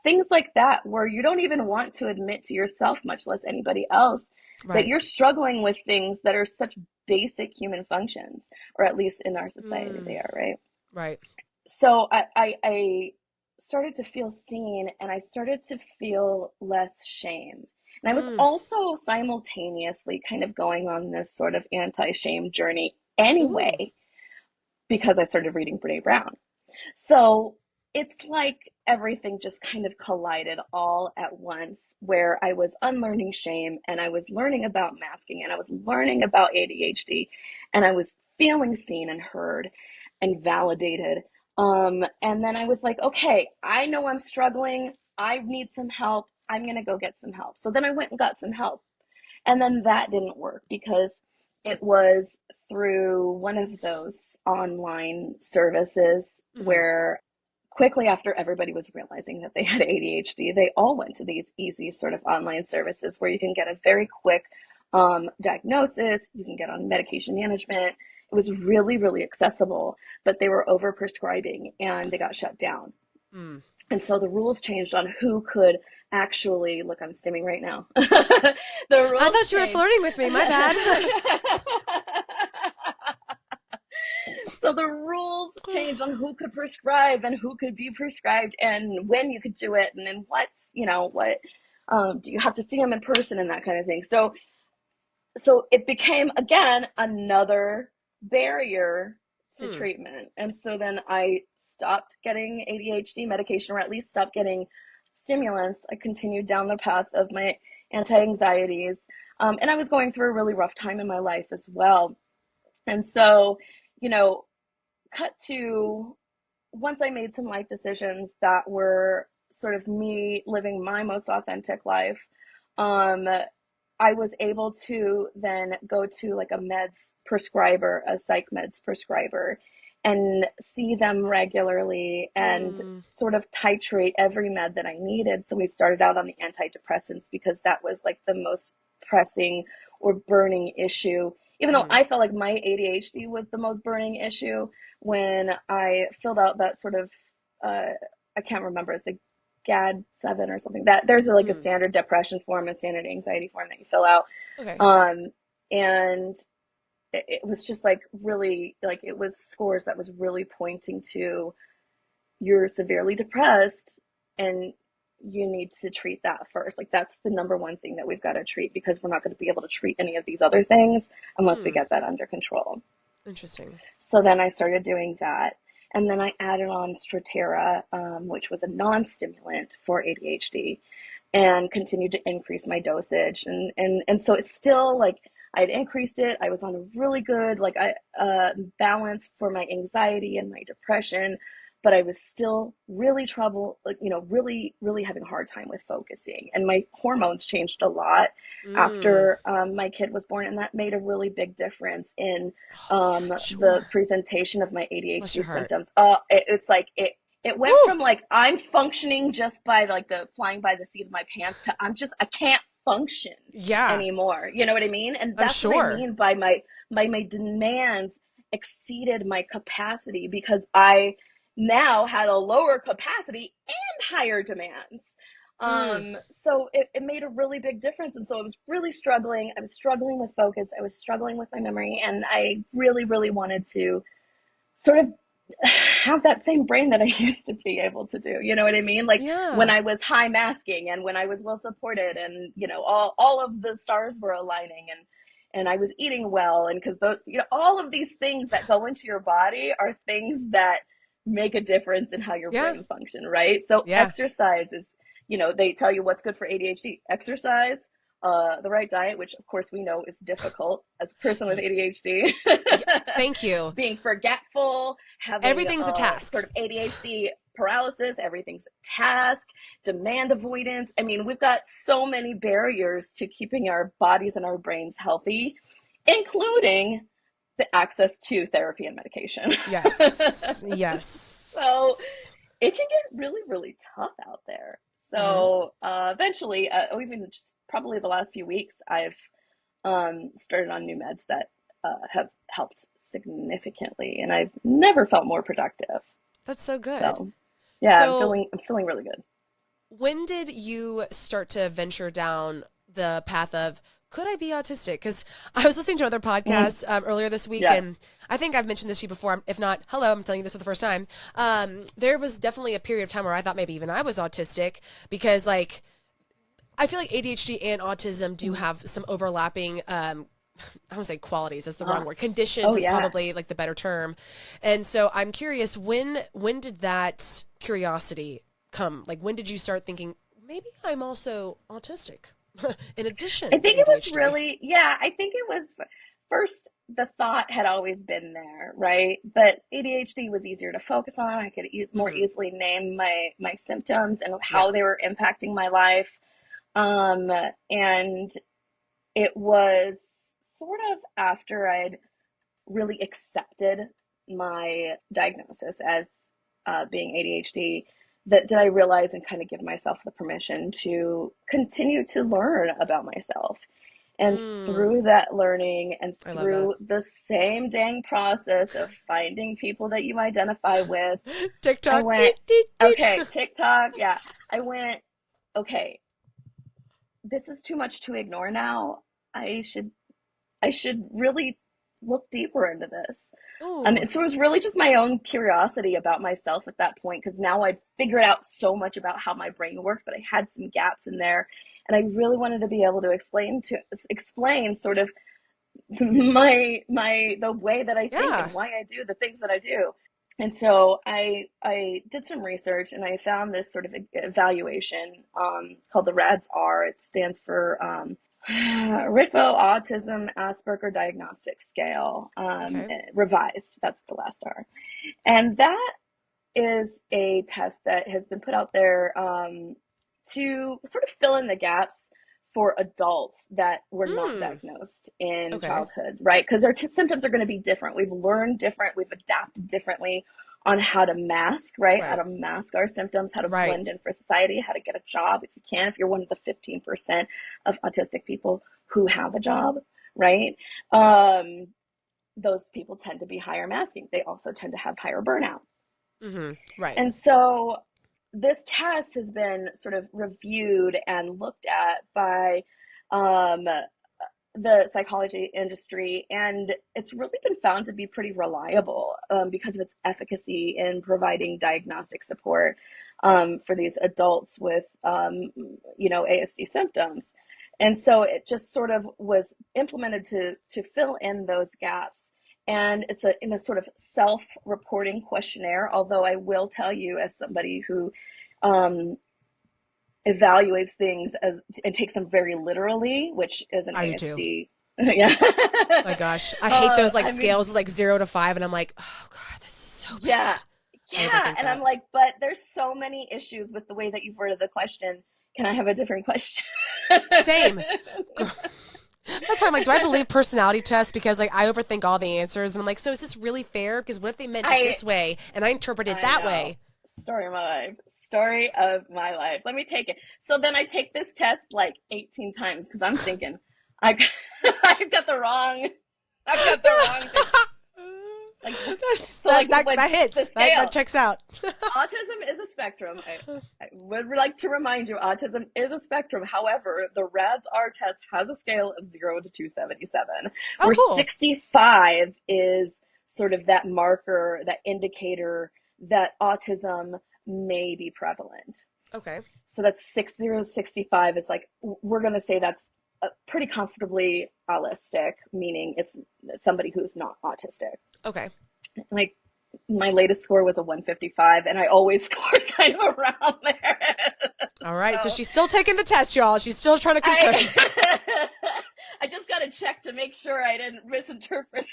[SPEAKER 2] Things like that where you don't even want to admit to yourself, much less anybody else, that
[SPEAKER 1] Right.
[SPEAKER 2] you're struggling with things that are such basic human functions, or at least in our society
[SPEAKER 1] Mm,
[SPEAKER 2] they are, right?
[SPEAKER 1] right.
[SPEAKER 2] So I started to feel seen and I started to feel less shame. And I was
[SPEAKER 1] Mm.
[SPEAKER 2] also simultaneously kind of going on this sort of anti shame journey
[SPEAKER 1] Ooh.
[SPEAKER 2] anyway, because I started reading Brene Brown. So it's like everything just kind of collided all at once, where I was unlearning shame, and I was learning about masking, and I was learning about ADHD, and I was feeling seen and heard and validated. And then I was like, okay, I know I'm struggling. I need some help. I'm going to go get some help. So then I went and got some help. And then that didn't work because it was through one of those online services where quickly after everybody was realizing that they had ADHD, they all went to these easy sort of online services where you can get a very quick diagnosis, you can get on medication management. It was really, really accessible, but they were over prescribing and they got shut down. And so the rules changed on who could actually, look, I'm stimming right now. The rules
[SPEAKER 1] I thought you were flirting with me. My bad.
[SPEAKER 2] So the rules changed on who could prescribe and who could be prescribed and when you could do it and then what's, what do you have to see them in person and that kind of thing. So it became, again, another barrier to treatment. And so then I stopped getting ADHD medication, or at least stopped getting stimulants. I continued down the path of my anti-anxieties. And I was going through a really rough time in my life as well. And so, cut to once I made some life decisions that were sort of me living my most authentic life, I was able to then go to like a meds prescriber, a psych meds prescriber, and see them regularly and sort of titrate every med that I needed. So we started out on the antidepressants because that was like the most pressing or burning issue, even though I felt like my ADHD was the most burning issue. When I filled out that sort of, I can't remember, it's like GAD-7 or something, that there's like a standard depression form, a standard anxiety form that you fill out.
[SPEAKER 1] Okay.
[SPEAKER 2] And it was just like really, like it was scores that was really pointing to, you're severely depressed and you need to treat that first. Like that's the number one thing that we've got to treat, because we're not going to be able to treat any of these other things unless we get that under control.
[SPEAKER 1] Interesting.
[SPEAKER 2] So then I started doing that. And then I added on Strattera, which was a non-stimulant for ADHD, and continued to increase my dosage. And so it's still like I'd increased it. I was on a really good balance for my anxiety and my depression, but I was still really really, really having a hard time with focusing. And my hormones changed a lot after my kid was born, and that made a really big difference in the presentation of my ADHD symptoms. It's like it went from like I'm functioning just by like the flying by the seat of my pants to I can't function anymore. You know what I mean? And that's what I mean by my demands exceeded my capacity, because I now had a lower capacity and higher demands. So it made a really big difference. And so I was really struggling. I was struggling with focus. I was struggling with my memory. And I really, really wanted to sort of have that same brain that I used to be able to do. You know what I mean? Like when I was high masking and when I was well supported and, all of the stars were aligning and I was eating well. And because those, all of these things that go into your body are things that make a difference in how your brain function, right? So exercise is, they tell you what's good for ADHD. Exercise, the right diet, which of course we know is difficult as a person with ADHD.
[SPEAKER 1] Thank you.
[SPEAKER 2] Being forgetful, having
[SPEAKER 1] everything's a task.
[SPEAKER 2] Sort of ADHD paralysis, everything's a task, demand avoidance. I mean, we've got so many barriers to keeping our bodies and our brains healthy, including the access to therapy and medication.
[SPEAKER 1] Yes. Yes.
[SPEAKER 2] So it can get really, really tough out there. So eventually, even just probably the last few weeks, I've started on new meds that have helped significantly, and I've never felt more productive.
[SPEAKER 1] That's so good.
[SPEAKER 2] So, yeah, I'm feeling really good.
[SPEAKER 1] When did you start to venture down the path of, could I be autistic? Because I was listening to other podcasts earlier this week, and I think I've mentioned this to you before. If not, hello, I'm telling you this for the first time. There was definitely a period of time where I thought maybe even I was autistic, because like I feel like ADHD and autism do have some overlapping I don't say qualities, that's the wrong word. Conditions is probably like the better term. And so I'm curious, when did that curiosity come? Like, when did you start thinking, maybe I'm also autistic in
[SPEAKER 2] I
[SPEAKER 1] addition to
[SPEAKER 2] think it was
[SPEAKER 1] ADHD?
[SPEAKER 2] really, yeah, I think it was first, the thought had always been there, right? But ADHD was easier to focus on. I could more
[SPEAKER 1] Hmm.
[SPEAKER 2] easily name my symptoms and
[SPEAKER 1] Yeah.
[SPEAKER 2] how they were impacting my life. Um, and it was sort of after I'd really accepted my diagnosis as being ADHD that did I realize and kind of give myself the permission to continue to learn about myself. And
[SPEAKER 1] Mm,
[SPEAKER 2] through that learning and
[SPEAKER 1] I love that.
[SPEAKER 2] through the same dang process of finding people that you identify with, I
[SPEAKER 1] TikTok.
[SPEAKER 2] went,
[SPEAKER 1] Deet, deet, deet.
[SPEAKER 2] okay, TikTok, yeah. I went, okay, this is too much to ignore now. I should I should really look deeper into this.
[SPEAKER 1] Ooh.
[SPEAKER 2] And so it was really just my own curiosity about myself at that point, because now I'd figured out so much about how my brain worked, but I had some gaps in there, and I really wanted to be able to explain sort of my the way that I think
[SPEAKER 1] Yeah.
[SPEAKER 2] and why I do the things that I do. And so I did some research and I found this sort of evaluation called the RADS-R. It stands for RITFO Autism Asperger Diagnostic Scale,
[SPEAKER 1] Okay.
[SPEAKER 2] revised. That's the last R. And that is a test that has been put out there to sort of fill in the gaps for adults that were not
[SPEAKER 1] Hmm.
[SPEAKER 2] diagnosed in
[SPEAKER 1] Okay.
[SPEAKER 2] childhood, right? Because our symptoms are going to be different. We've learned different, we've adapted differently on how to mask, right? How
[SPEAKER 1] Right.
[SPEAKER 2] to mask our symptoms, how to
[SPEAKER 1] Right.
[SPEAKER 2] blend in for society, how to get a job if you can, if you're one of the 15% of autistic people who have a job, right? Um, those people tend to be higher masking. They also tend to have higher burnout.
[SPEAKER 1] Mm-hmm. Right.
[SPEAKER 2] And so this test has been sort of reviewed and looked at by um, the psychology industry, and it's really been found to be pretty reliable because of its efficacy in providing diagnostic support for these adults with, ASD symptoms. And so it just sort of was implemented to fill in those gaps. And it's in a sort of self-reporting questionnaire, although I will tell you, as somebody who um, evaluates things as and takes them very literally, which is an
[SPEAKER 1] I do too.
[SPEAKER 2] ASD. Yeah.
[SPEAKER 1] My gosh, I hate those like
[SPEAKER 2] I mean,
[SPEAKER 1] scales, like 0 to 5, and I'm like, oh god, this is so
[SPEAKER 2] yeah.
[SPEAKER 1] bad. I
[SPEAKER 2] Yeah.
[SPEAKER 1] overthink
[SPEAKER 2] And I'm
[SPEAKER 1] that.
[SPEAKER 2] like, but there's so many issues with the way that you've worded the question. Can I have a different question?
[SPEAKER 1] Same. That's why I'm like, do I believe personality tests? Because like I overthink all the answers, and I'm like, so is this really fair? Because what if they meant it
[SPEAKER 2] I
[SPEAKER 1] this way and I interpret it
[SPEAKER 2] I
[SPEAKER 1] that
[SPEAKER 2] know.
[SPEAKER 1] way?
[SPEAKER 2] Story of my life. Story of my life. Let me take it. So then I take this test like 18 times because I'm thinking I I've got the wrong I've got the wrong thing. Like
[SPEAKER 1] That's,
[SPEAKER 2] so like when
[SPEAKER 1] that
[SPEAKER 2] the
[SPEAKER 1] hits. That
[SPEAKER 2] scale,
[SPEAKER 1] checks out.
[SPEAKER 2] autism is a spectrum. I would like to remind you, autism is a spectrum. However, the RADS-R test has a scale of 0 to 277,
[SPEAKER 1] Oh,
[SPEAKER 2] where
[SPEAKER 1] cool.
[SPEAKER 2] 65 is sort of that marker, that indicator that autism may be prevalent.
[SPEAKER 1] Okay.
[SPEAKER 2] So that's 6065 is like, we're going to say that's pretty comfortably allistic, meaning it's somebody who's not autistic.
[SPEAKER 1] Okay.
[SPEAKER 2] Like my latest score was a 155, and I always scored kind of around there.
[SPEAKER 1] All right. So
[SPEAKER 2] So
[SPEAKER 1] she's still taking the test, y'all. She's still trying to confirm.
[SPEAKER 2] I I just got to check to make sure I didn't misinterpret.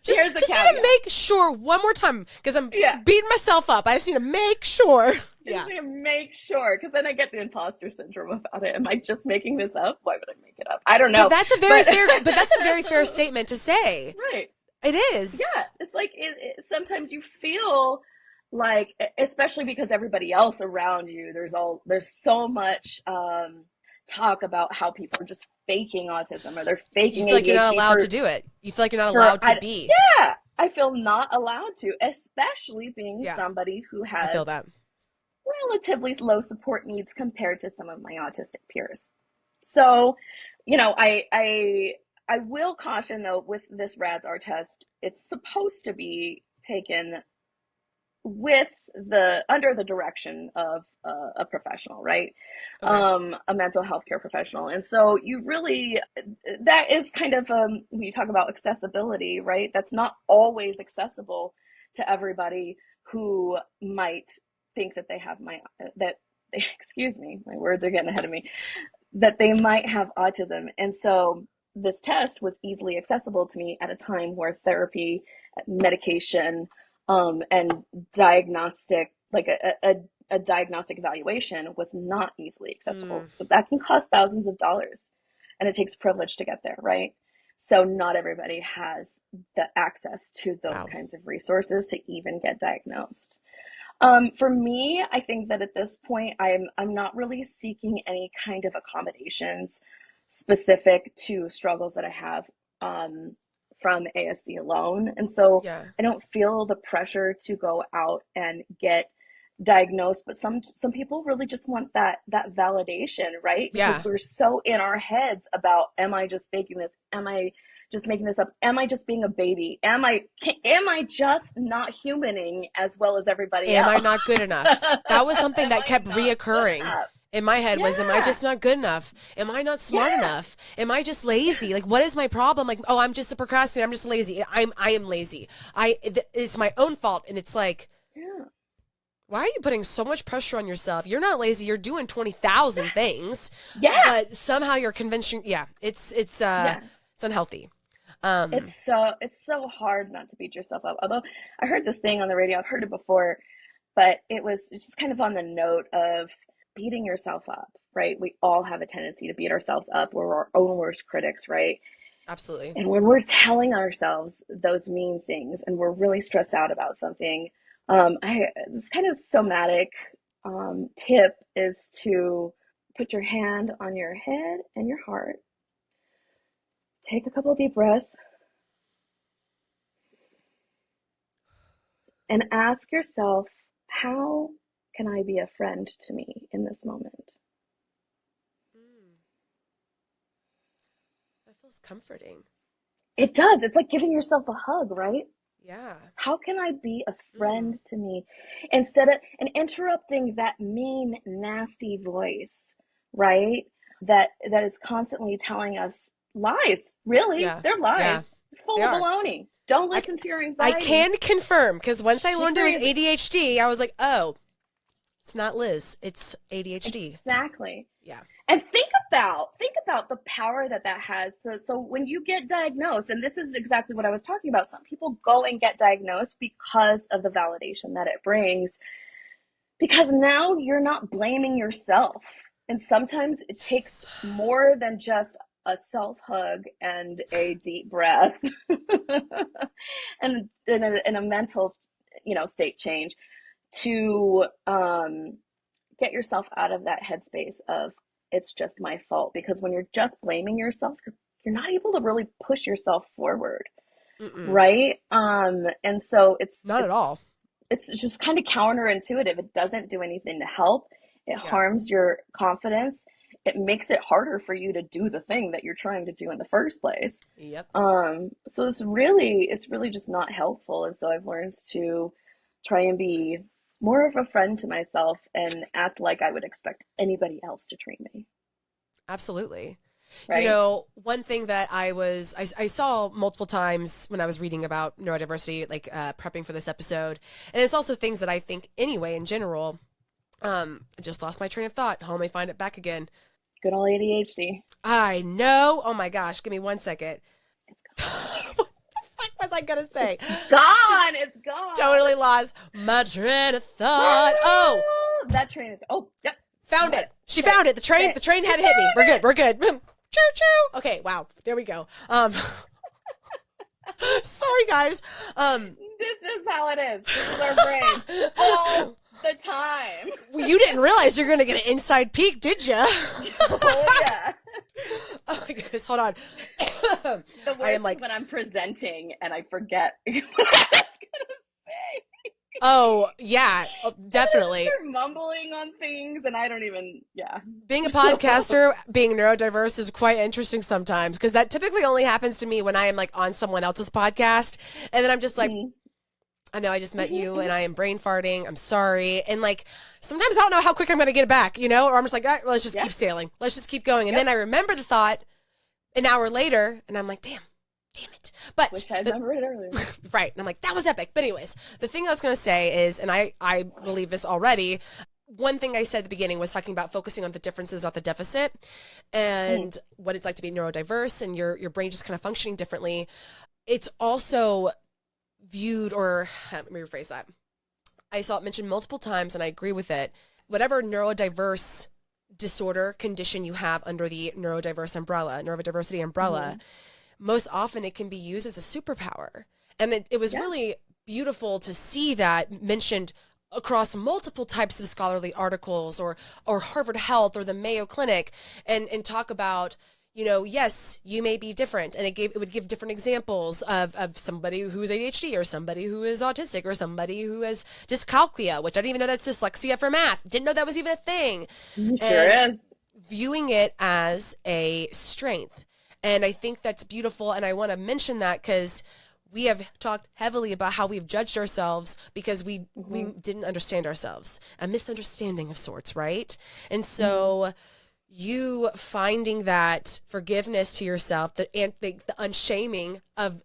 [SPEAKER 1] Just
[SPEAKER 2] Here's the
[SPEAKER 1] just need to
[SPEAKER 2] caveat.
[SPEAKER 1] make sure one more time because I'm
[SPEAKER 2] Yeah.
[SPEAKER 1] beating myself up. I just need to make sure.
[SPEAKER 2] I just
[SPEAKER 1] Yeah.
[SPEAKER 2] need to make sure, because then I get the imposter syndrome about it. Am I just making this up? Why would I make it up? I don't
[SPEAKER 1] But
[SPEAKER 2] know.
[SPEAKER 1] that's a very
[SPEAKER 2] But
[SPEAKER 1] fair. But that's a very fair statement to say.
[SPEAKER 2] right.
[SPEAKER 1] It is.
[SPEAKER 2] Yeah, it's like sometimes you feel like, especially because everybody else around you, there's so much talk about how people are just faking autism or they're
[SPEAKER 1] You
[SPEAKER 2] faking
[SPEAKER 1] feel like you're not
[SPEAKER 2] ADHD
[SPEAKER 1] allowed to do it. You feel like you're not
[SPEAKER 2] for
[SPEAKER 1] allowed to be.
[SPEAKER 2] yeah, I feel not allowed to, especially being
[SPEAKER 1] Yeah.
[SPEAKER 2] somebody who
[SPEAKER 1] I feel
[SPEAKER 2] has
[SPEAKER 1] that.
[SPEAKER 2] relatively low support needs compared to some of my autistic peers. So, I will caution though, with this RADS-R test, it's supposed to be taken with the under the direction of a professional, right?
[SPEAKER 1] Okay.
[SPEAKER 2] A mental health care professional. And so you really, that is kind of when you talk about accessibility, right? That's not always accessible to everybody who might think that they have excuse me, my words are getting ahead of me, that they might have autism. And so this test was easily accessible to me at a time where therapy, medication, and diagnostic, like a diagnostic evaluation was not easily accessible. So that can cost thousands of dollars, and it takes privilege to get there, right? So not everybody has the access to those kinds of resources to even get diagnosed. For me, I think that at this point, I'm not really seeking any kind of accommodations specific to struggles that I have from ASD alone. And so I don't feel the pressure to go out and get diagnosed, but some people really just want that validation, right? Because we're so in our heads about, am I just faking this? Am I just making this up? Am I just being a baby? Am I just not humaning as well as everybody else?
[SPEAKER 1] Am I not good enough? That was something that kept reoccurring in my head was, am I just not good enough? Am I not smart enough? Am I just lazy? Like, what is my problem? Like, oh, I'm just a procrastinator. I'm just lazy. I am lazy. It's my own fault. And it's like, why are you putting so much pressure on yourself? You're not lazy. You're doing 20,000 things. But somehow you're convincing. It's unhealthy.
[SPEAKER 2] It's so hard not to beat yourself up. Although I heard this thing on the radio, I've heard it before, but it's just kind of on the note of beating yourself up, right? We all have a tendency to beat ourselves up. We're our own worst critics, right?
[SPEAKER 1] Absolutely.
[SPEAKER 2] And when we're telling ourselves those mean things and we're really stressed out about something, this kind of somatic tip is to put your hand on your head and your heart. Take a couple deep breaths and ask yourself, how can I be a friend to me in this moment?
[SPEAKER 1] That feels comforting.
[SPEAKER 2] It does. It's like giving yourself a hug, right?
[SPEAKER 1] Yeah.
[SPEAKER 2] How can I be a friend to me instead of and interrupting that mean, nasty voice, right? That is constantly telling us lies. Really, they're lies. Full of baloney. Don't listen to your anxiety.
[SPEAKER 1] I can confirm, because once I learned it was ADHD, I was like, oh, it's not Liz, it's ADHD.
[SPEAKER 2] Exactly.
[SPEAKER 1] Yeah.
[SPEAKER 2] And think about the power that has. So when you get diagnosed, and this is exactly what I was talking about, some people go and get diagnosed because of the validation that it brings, because now you're not blaming yourself. And sometimes it takes more than just a self-hug and a deep breath and a mental, state change to get yourself out of that headspace of, it's just my fault. Because when you're just blaming yourself, you're not able to really push yourself forward. Right? And so it's
[SPEAKER 1] not at all.
[SPEAKER 2] It's just kind of counterintuitive. It doesn't do anything to help. It harms your confidence. It makes it harder for you to do the thing that you're trying to do in the first place.
[SPEAKER 1] Yep.
[SPEAKER 2] So it's really just not helpful. And so I've learned to try and be more of a friend to myself and act like I would expect anybody else to treat me.
[SPEAKER 1] Absolutely.
[SPEAKER 2] Right.
[SPEAKER 1] One thing that I saw multiple times when I was reading about neurodiversity, like prepping for this episode, and it's also things that I think anyway, in general, I just lost my train of thought. Let me find it back again.
[SPEAKER 2] Good old ADHD.
[SPEAKER 1] I know. Oh my gosh. Give me 1 second.
[SPEAKER 2] It's gone.
[SPEAKER 1] What the fuck was I going to say?
[SPEAKER 2] Gone. It's gone.
[SPEAKER 1] Totally lost my train of thought. Oh,
[SPEAKER 2] that train is, yep.
[SPEAKER 1] Found it. She found it. The train had hit me. We're good. Choo choo. Okay. Wow. There we go. Sorry guys.
[SPEAKER 2] This is how it is. This is our brain. All the time.
[SPEAKER 1] Well, you didn't realize you're going to get an inside peek, did you?
[SPEAKER 2] Oh, yeah.
[SPEAKER 1] Oh, my goodness. Hold on.
[SPEAKER 2] The worst is when I'm presenting and I forget what I was going to say.
[SPEAKER 1] Oh, yeah, definitely.
[SPEAKER 2] I start mumbling on things and I don't even,
[SPEAKER 1] Being a podcaster, being neurodiverse is quite interesting sometimes, because that typically only happens to me when I am like on someone else's podcast. And then I'm just like, I know I just met you and I am brain farting. I'm sorry. And like, sometimes I don't know how quick I'm going to get it back, or I'm just like, all right, well, let's just keep sailing. Let's just keep going. And then I remember the thought an hour later and I'm like, damn, damn it. But
[SPEAKER 2] Wish I remembered it earlier.
[SPEAKER 1] right. And I'm like, that was epic. But anyways, the thing I was going to say is, and I believe this already, one thing I said at the beginning was talking about focusing on the differences, not the deficit, and what it's like to be neurodiverse and your brain just kind of functioning differently. It's also viewed, or let me rephrase that. I saw it mentioned multiple times, and I agree with it. Whatever neurodiverse disorder condition you have under the neurodiversity umbrella, most often it can be used as a superpower. And it was really beautiful to see that mentioned across multiple types of scholarly articles, or Harvard Health or the Mayo Clinic, and talk about, you know, yes, you may be different. And it would give different examples of somebody who is ADHD, or somebody who is autistic, or somebody who has dyscalculia, which I didn't even know that's dyslexia for math. Didn't know that was even a thing.
[SPEAKER 2] Sure is.
[SPEAKER 1] Viewing it as a strength. And I think that's beautiful. And I want to mention that because we have talked heavily about how we've judged ourselves because we didn't understand ourselves, a misunderstanding of sorts, right? And so you finding that forgiveness to yourself, the unshaming of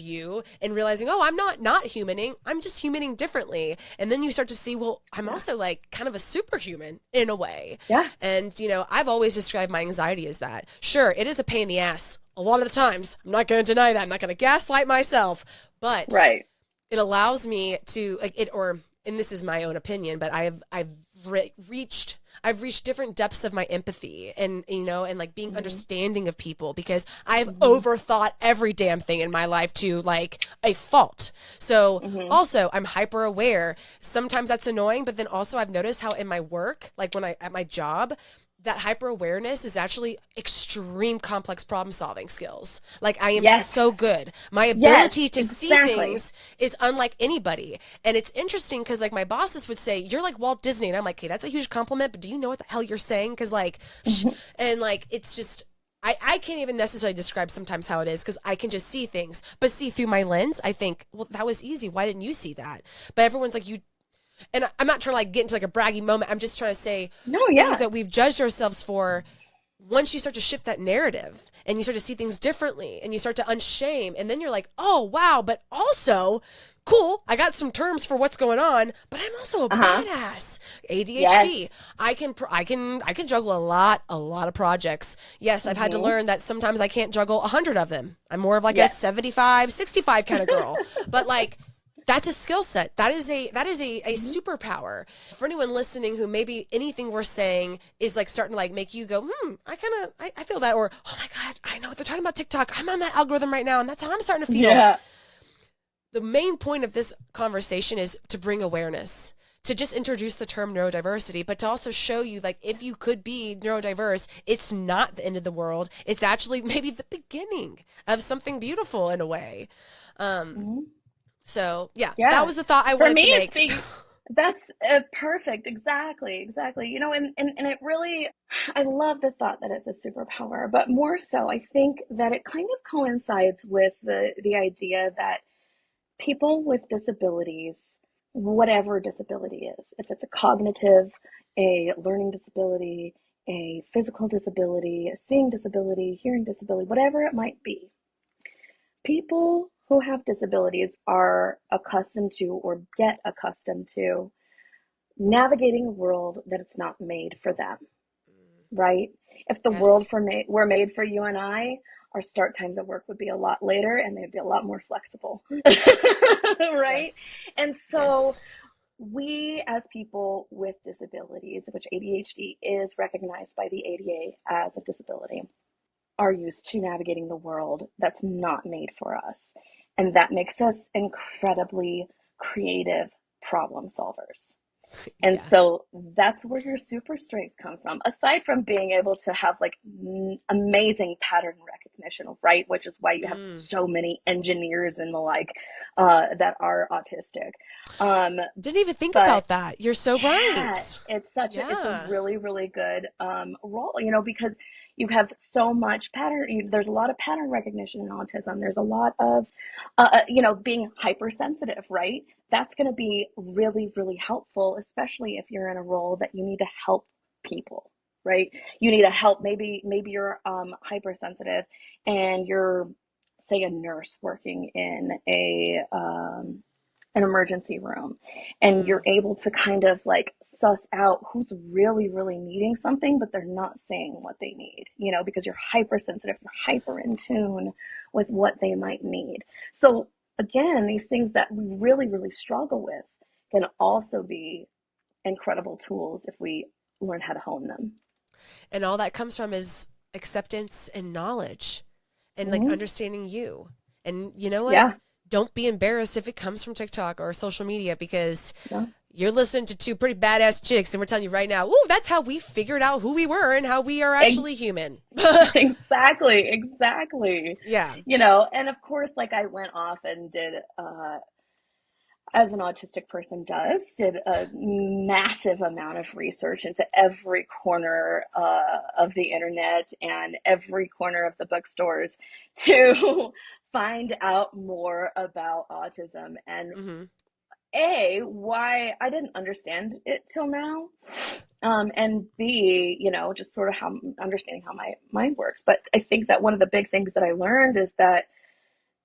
[SPEAKER 1] you, and realizing, oh, I'm not humaning, I'm just humaning differently. And then you start to see, well, I'm also like kind of a superhuman in a way.
[SPEAKER 2] Yeah.
[SPEAKER 1] And, you know, I've always described my anxiety as that. Sure, it is a pain in the ass a lot of the times. I'm not going to deny that. I'm not going to gaslight myself, but it allows me to, like, and this is my own opinion, but I've reached different depths of my empathy, and, you know, and like being understanding of people, because I've overthought every damn thing in my life to like a fault. So also I'm hyper aware. Sometimes that's annoying, but then also I've noticed how in my work, like when at my job, that hyper awareness is actually extreme complex problem solving skills. Like I am so good. My ability to see things is unlike anybody. And it's interesting because like my bosses would say, you're like Walt Disney. And I'm like, hey, that's a huge compliment, but do you know what the hell you're saying? Because like, and like, it's just, I can't even necessarily describe sometimes how it is, because I can just see things, but see through my lens, I think, well, that was easy. Why didn't you see that? But everyone's like, and I'm not trying to like get into like a braggy moment. I'm just trying to say things that we've judged ourselves for. Once you start to shift that narrative and you start to see things differently and you start to unshame, and then you're like, oh, wow, but also, cool, I got some terms for what's going on, but I'm also a badass. ADHD. I can juggle a lot of projects. Yes, I've had to learn that sometimes I can't juggle 100 of them. I'm more of like a 75, 65 kind of girl. But like, that's a skill set. That is a superpower. For anyone listening who maybe anything we're saying is like starting to like make you go, I feel that, or, oh my God, I know what they're talking about TikTok. I'm on that algorithm right now, and that's how I'm starting to feel. Yeah. The main point of this conversation is to bring awareness, to just introduce the term neurodiversity, but to also show you, like, if you could be neurodiverse, it's not the end of the world. It's actually maybe the beginning of something beautiful in a way. So that was the thought I wanted to make.
[SPEAKER 2] That's perfect. Exactly. You know, and it really, I love the thought that it's a superpower, but more so, I think that it kind of coincides with the idea that people with disabilities, whatever disability is, if it's a cognitive, a learning disability, a physical disability, a seeing disability, hearing disability, whatever it might be, people who have disabilities are accustomed to, or get accustomed to, navigating a world that it's not made for them, right? If the world were made for you and I, our start times at work would be a lot later and they'd be a lot more flexible, right? And so we, as people with disabilities, which ADHD is recognized by the ADA as a disability, are used to navigating the world that's not made for us. And that makes us incredibly creative problem solvers. And so that's where your super strengths come from. Aside from being able to have like amazing pattern recognition, right? Which is why you have so many engineers and the like that are autistic.
[SPEAKER 1] Didn't even think about that. You're so right.
[SPEAKER 2] It's it's a really, really good role, you know, because you have so much there's a lot of pattern recognition in autism. There's a lot of, you know, being hypersensitive, right? That's going to be really, really helpful, especially if you're in a role that you need to help people, right? You need to help. Maybe you're hypersensitive and you're say a nurse working in a an emergency room, and you're
[SPEAKER 1] Mm.
[SPEAKER 2] able to kind of like suss out who's really, really needing something, but they're not saying what they need, you know, because you're hypersensitive, you're hyper in tune with what they might need. So again, these things that we really, really struggle with can also be incredible tools if we learn how to hone them.
[SPEAKER 1] And all that comes from is acceptance and knowledge and like
[SPEAKER 2] Hmm.
[SPEAKER 1] understanding you. And you know what?
[SPEAKER 2] Yeah.
[SPEAKER 1] Don't be embarrassed if it comes from TikTok or social media, because
[SPEAKER 2] No.
[SPEAKER 1] you're listening to two pretty badass chicks and we're telling you right now, ooh, that's how we figured out who we were and how we are actually human.
[SPEAKER 2] Exactly, exactly.
[SPEAKER 1] Yeah.
[SPEAKER 2] You know, and of course, like I went off and did, as an autistic person does, did a massive amount of research into every corner of the internet and every corner of the bookstores to find out more about autism and
[SPEAKER 1] Mm-hmm.
[SPEAKER 2] why I didn't understand it till now. And B, you know, just sort of how understanding how my mind works. But I think that one of the big things that I learned is that,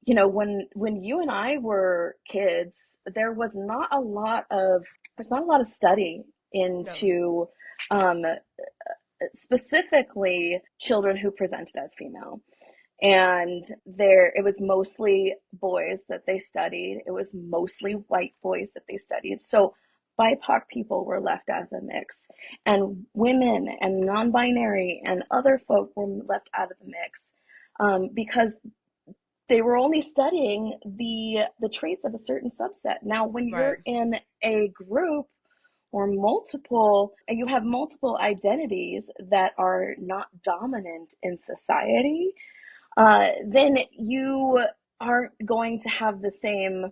[SPEAKER 2] you know, when you and I were kids, there was not a lot of there's not a lot of study
[SPEAKER 1] No.
[SPEAKER 2] into um, specifically children who presented as female. And there it was mostly boys that they studied. It was mostly white boys that they studied. So BIPOC people were left out of the mix, and women and non-binary and other folk were left out of the mix, because they were only studying the traits of a certain subset. Now, when
[SPEAKER 1] Right.
[SPEAKER 2] you're in a group or multiple, and you have multiple identities that are not dominant in society, then you aren't going to have the same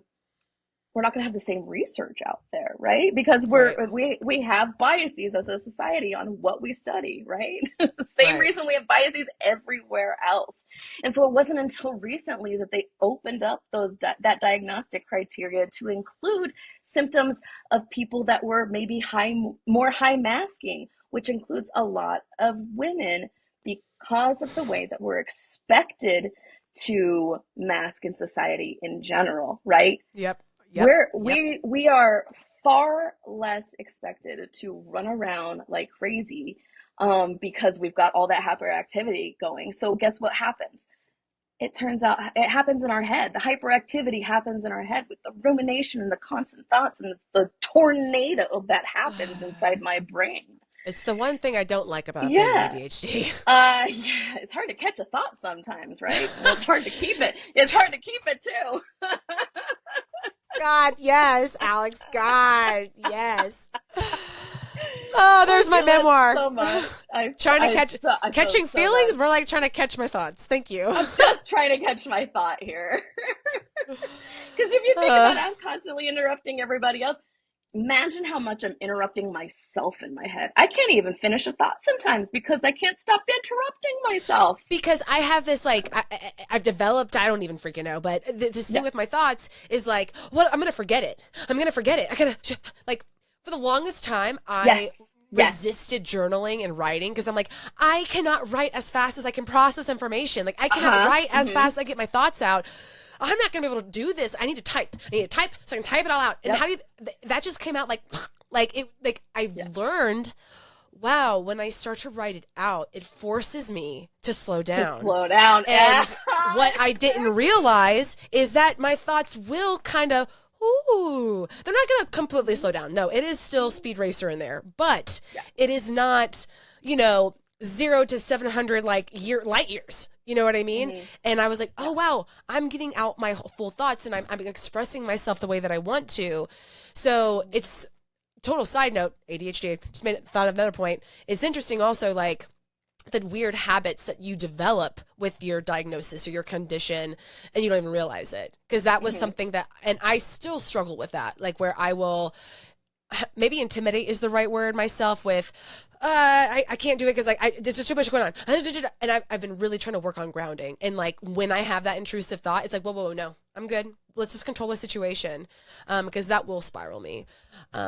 [SPEAKER 2] we're not going to have the same research out there, right? Because
[SPEAKER 1] Right.
[SPEAKER 2] we have biases as a society on what we study, right? The same
[SPEAKER 1] Right.
[SPEAKER 2] reason we have biases everywhere else. And so it wasn't until recently that they opened up that diagnostic criteria to include symptoms of people that were maybe more high masking, which includes a lot of women, because of the way that we're expected to mask in society in general, right?
[SPEAKER 1] Yep. Yep.
[SPEAKER 2] we're
[SPEAKER 1] Yep.
[SPEAKER 2] we are far less expected to run around like crazy, because we've got all that hyperactivity going. So guess what happens? It turns out it happens in our head. The hyperactivity happens in our head with the rumination and the constant thoughts and the tornado that happens inside my brain.
[SPEAKER 1] It's the one thing I don't like about being
[SPEAKER 2] Yeah.
[SPEAKER 1] ADHD.
[SPEAKER 2] Yeah, it's hard to catch a thought sometimes, right? Well, it's hard to keep it. It's hard to keep it too.
[SPEAKER 1] God, yes, Alex. God, yes. Oh,
[SPEAKER 2] I
[SPEAKER 1] there's my
[SPEAKER 2] feel it
[SPEAKER 1] memoir.
[SPEAKER 2] so much.
[SPEAKER 1] Trying to
[SPEAKER 2] I feel
[SPEAKER 1] catching
[SPEAKER 2] it so
[SPEAKER 1] feelings,
[SPEAKER 2] much.
[SPEAKER 1] more like trying to catch my thoughts. Thank you.
[SPEAKER 2] I'm just trying to catch my thought here. Because if you think
[SPEAKER 1] Uh,
[SPEAKER 2] about it, I'm constantly interrupting everybody else. Imagine how much I'm interrupting myself in my head. I can't even finish a thought sometimes because I can't stop interrupting myself.
[SPEAKER 1] because I have this like I've developed. I don't even freaking know, but this thing
[SPEAKER 2] Yeah.
[SPEAKER 1] with my thoughts is like, what? I'm gonna forget it. I'm gonna forget it. I gotta like for the longest time I
[SPEAKER 2] Yes. Yes.
[SPEAKER 1] resisted journaling and writing because I'm like, I cannot write as fast as I can process information. Like I cannot
[SPEAKER 2] Uh-huh.
[SPEAKER 1] write as
[SPEAKER 2] Mm-hmm.
[SPEAKER 1] fast as I get my thoughts out. I'm not gonna be able to do this. I need to type. I need to type so I can type it all out. And
[SPEAKER 2] Yep.
[SPEAKER 1] how do you, that just came out like it like I've
[SPEAKER 2] Yeah.
[SPEAKER 1] learned. Wow, when I start to write it out, it forces me to slow
[SPEAKER 2] To
[SPEAKER 1] down.
[SPEAKER 2] slow down.
[SPEAKER 1] And what I didn't realize is that my thoughts will kind of, ooh, they're not going to completely slow down. No, it is still Speed Racer in there, but
[SPEAKER 2] Yeah.
[SPEAKER 1] it is not, 0 to 700 like light years. You know what I mean?
[SPEAKER 2] Mm-hmm.
[SPEAKER 1] And I was like, oh, wow, I'm getting out my full thoughts and I'm expressing myself the way that I want to. So it's total side note, ADHD, just thought of another point. It's interesting also, like, the weird habits that you develop with your diagnosis or your condition and you don't even realize it, because that was
[SPEAKER 2] Mm-hmm.
[SPEAKER 1] something that, and I still struggle with that, like where I will maybe intimidate is the right word myself with I can't do it because there's just too much going on, and I've been really trying to work on grounding, and like when I have that intrusive thought, it's like whoa, no, I'm good. Let's just control the situation, because that will spiral me.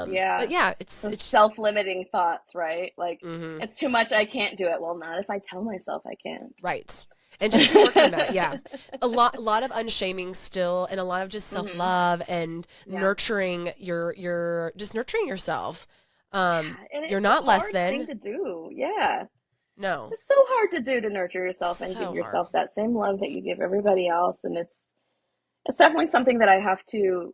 [SPEAKER 2] Yeah.
[SPEAKER 1] But yeah,
[SPEAKER 2] Those
[SPEAKER 1] it's
[SPEAKER 2] self-limiting thoughts, right? Like,
[SPEAKER 1] mhm,
[SPEAKER 2] it's too much, I can't do it. Well, not if I tell myself I
[SPEAKER 1] right. And just reworking that, yeah. A lot of unshaming still, and a lot of just
[SPEAKER 2] hmm
[SPEAKER 1] self-love and
[SPEAKER 2] Yeah.
[SPEAKER 1] nurturing just nurturing yourself.
[SPEAKER 2] Yeah. And
[SPEAKER 1] You're
[SPEAKER 2] it's a
[SPEAKER 1] not less
[SPEAKER 2] hard thing
[SPEAKER 1] than.
[SPEAKER 2] to do. Yeah.
[SPEAKER 1] No.
[SPEAKER 2] It's so hard to do, to nurture yourself and give
[SPEAKER 1] So hard.
[SPEAKER 2] yourself that same love that you give everybody else. And it's definitely something that I have to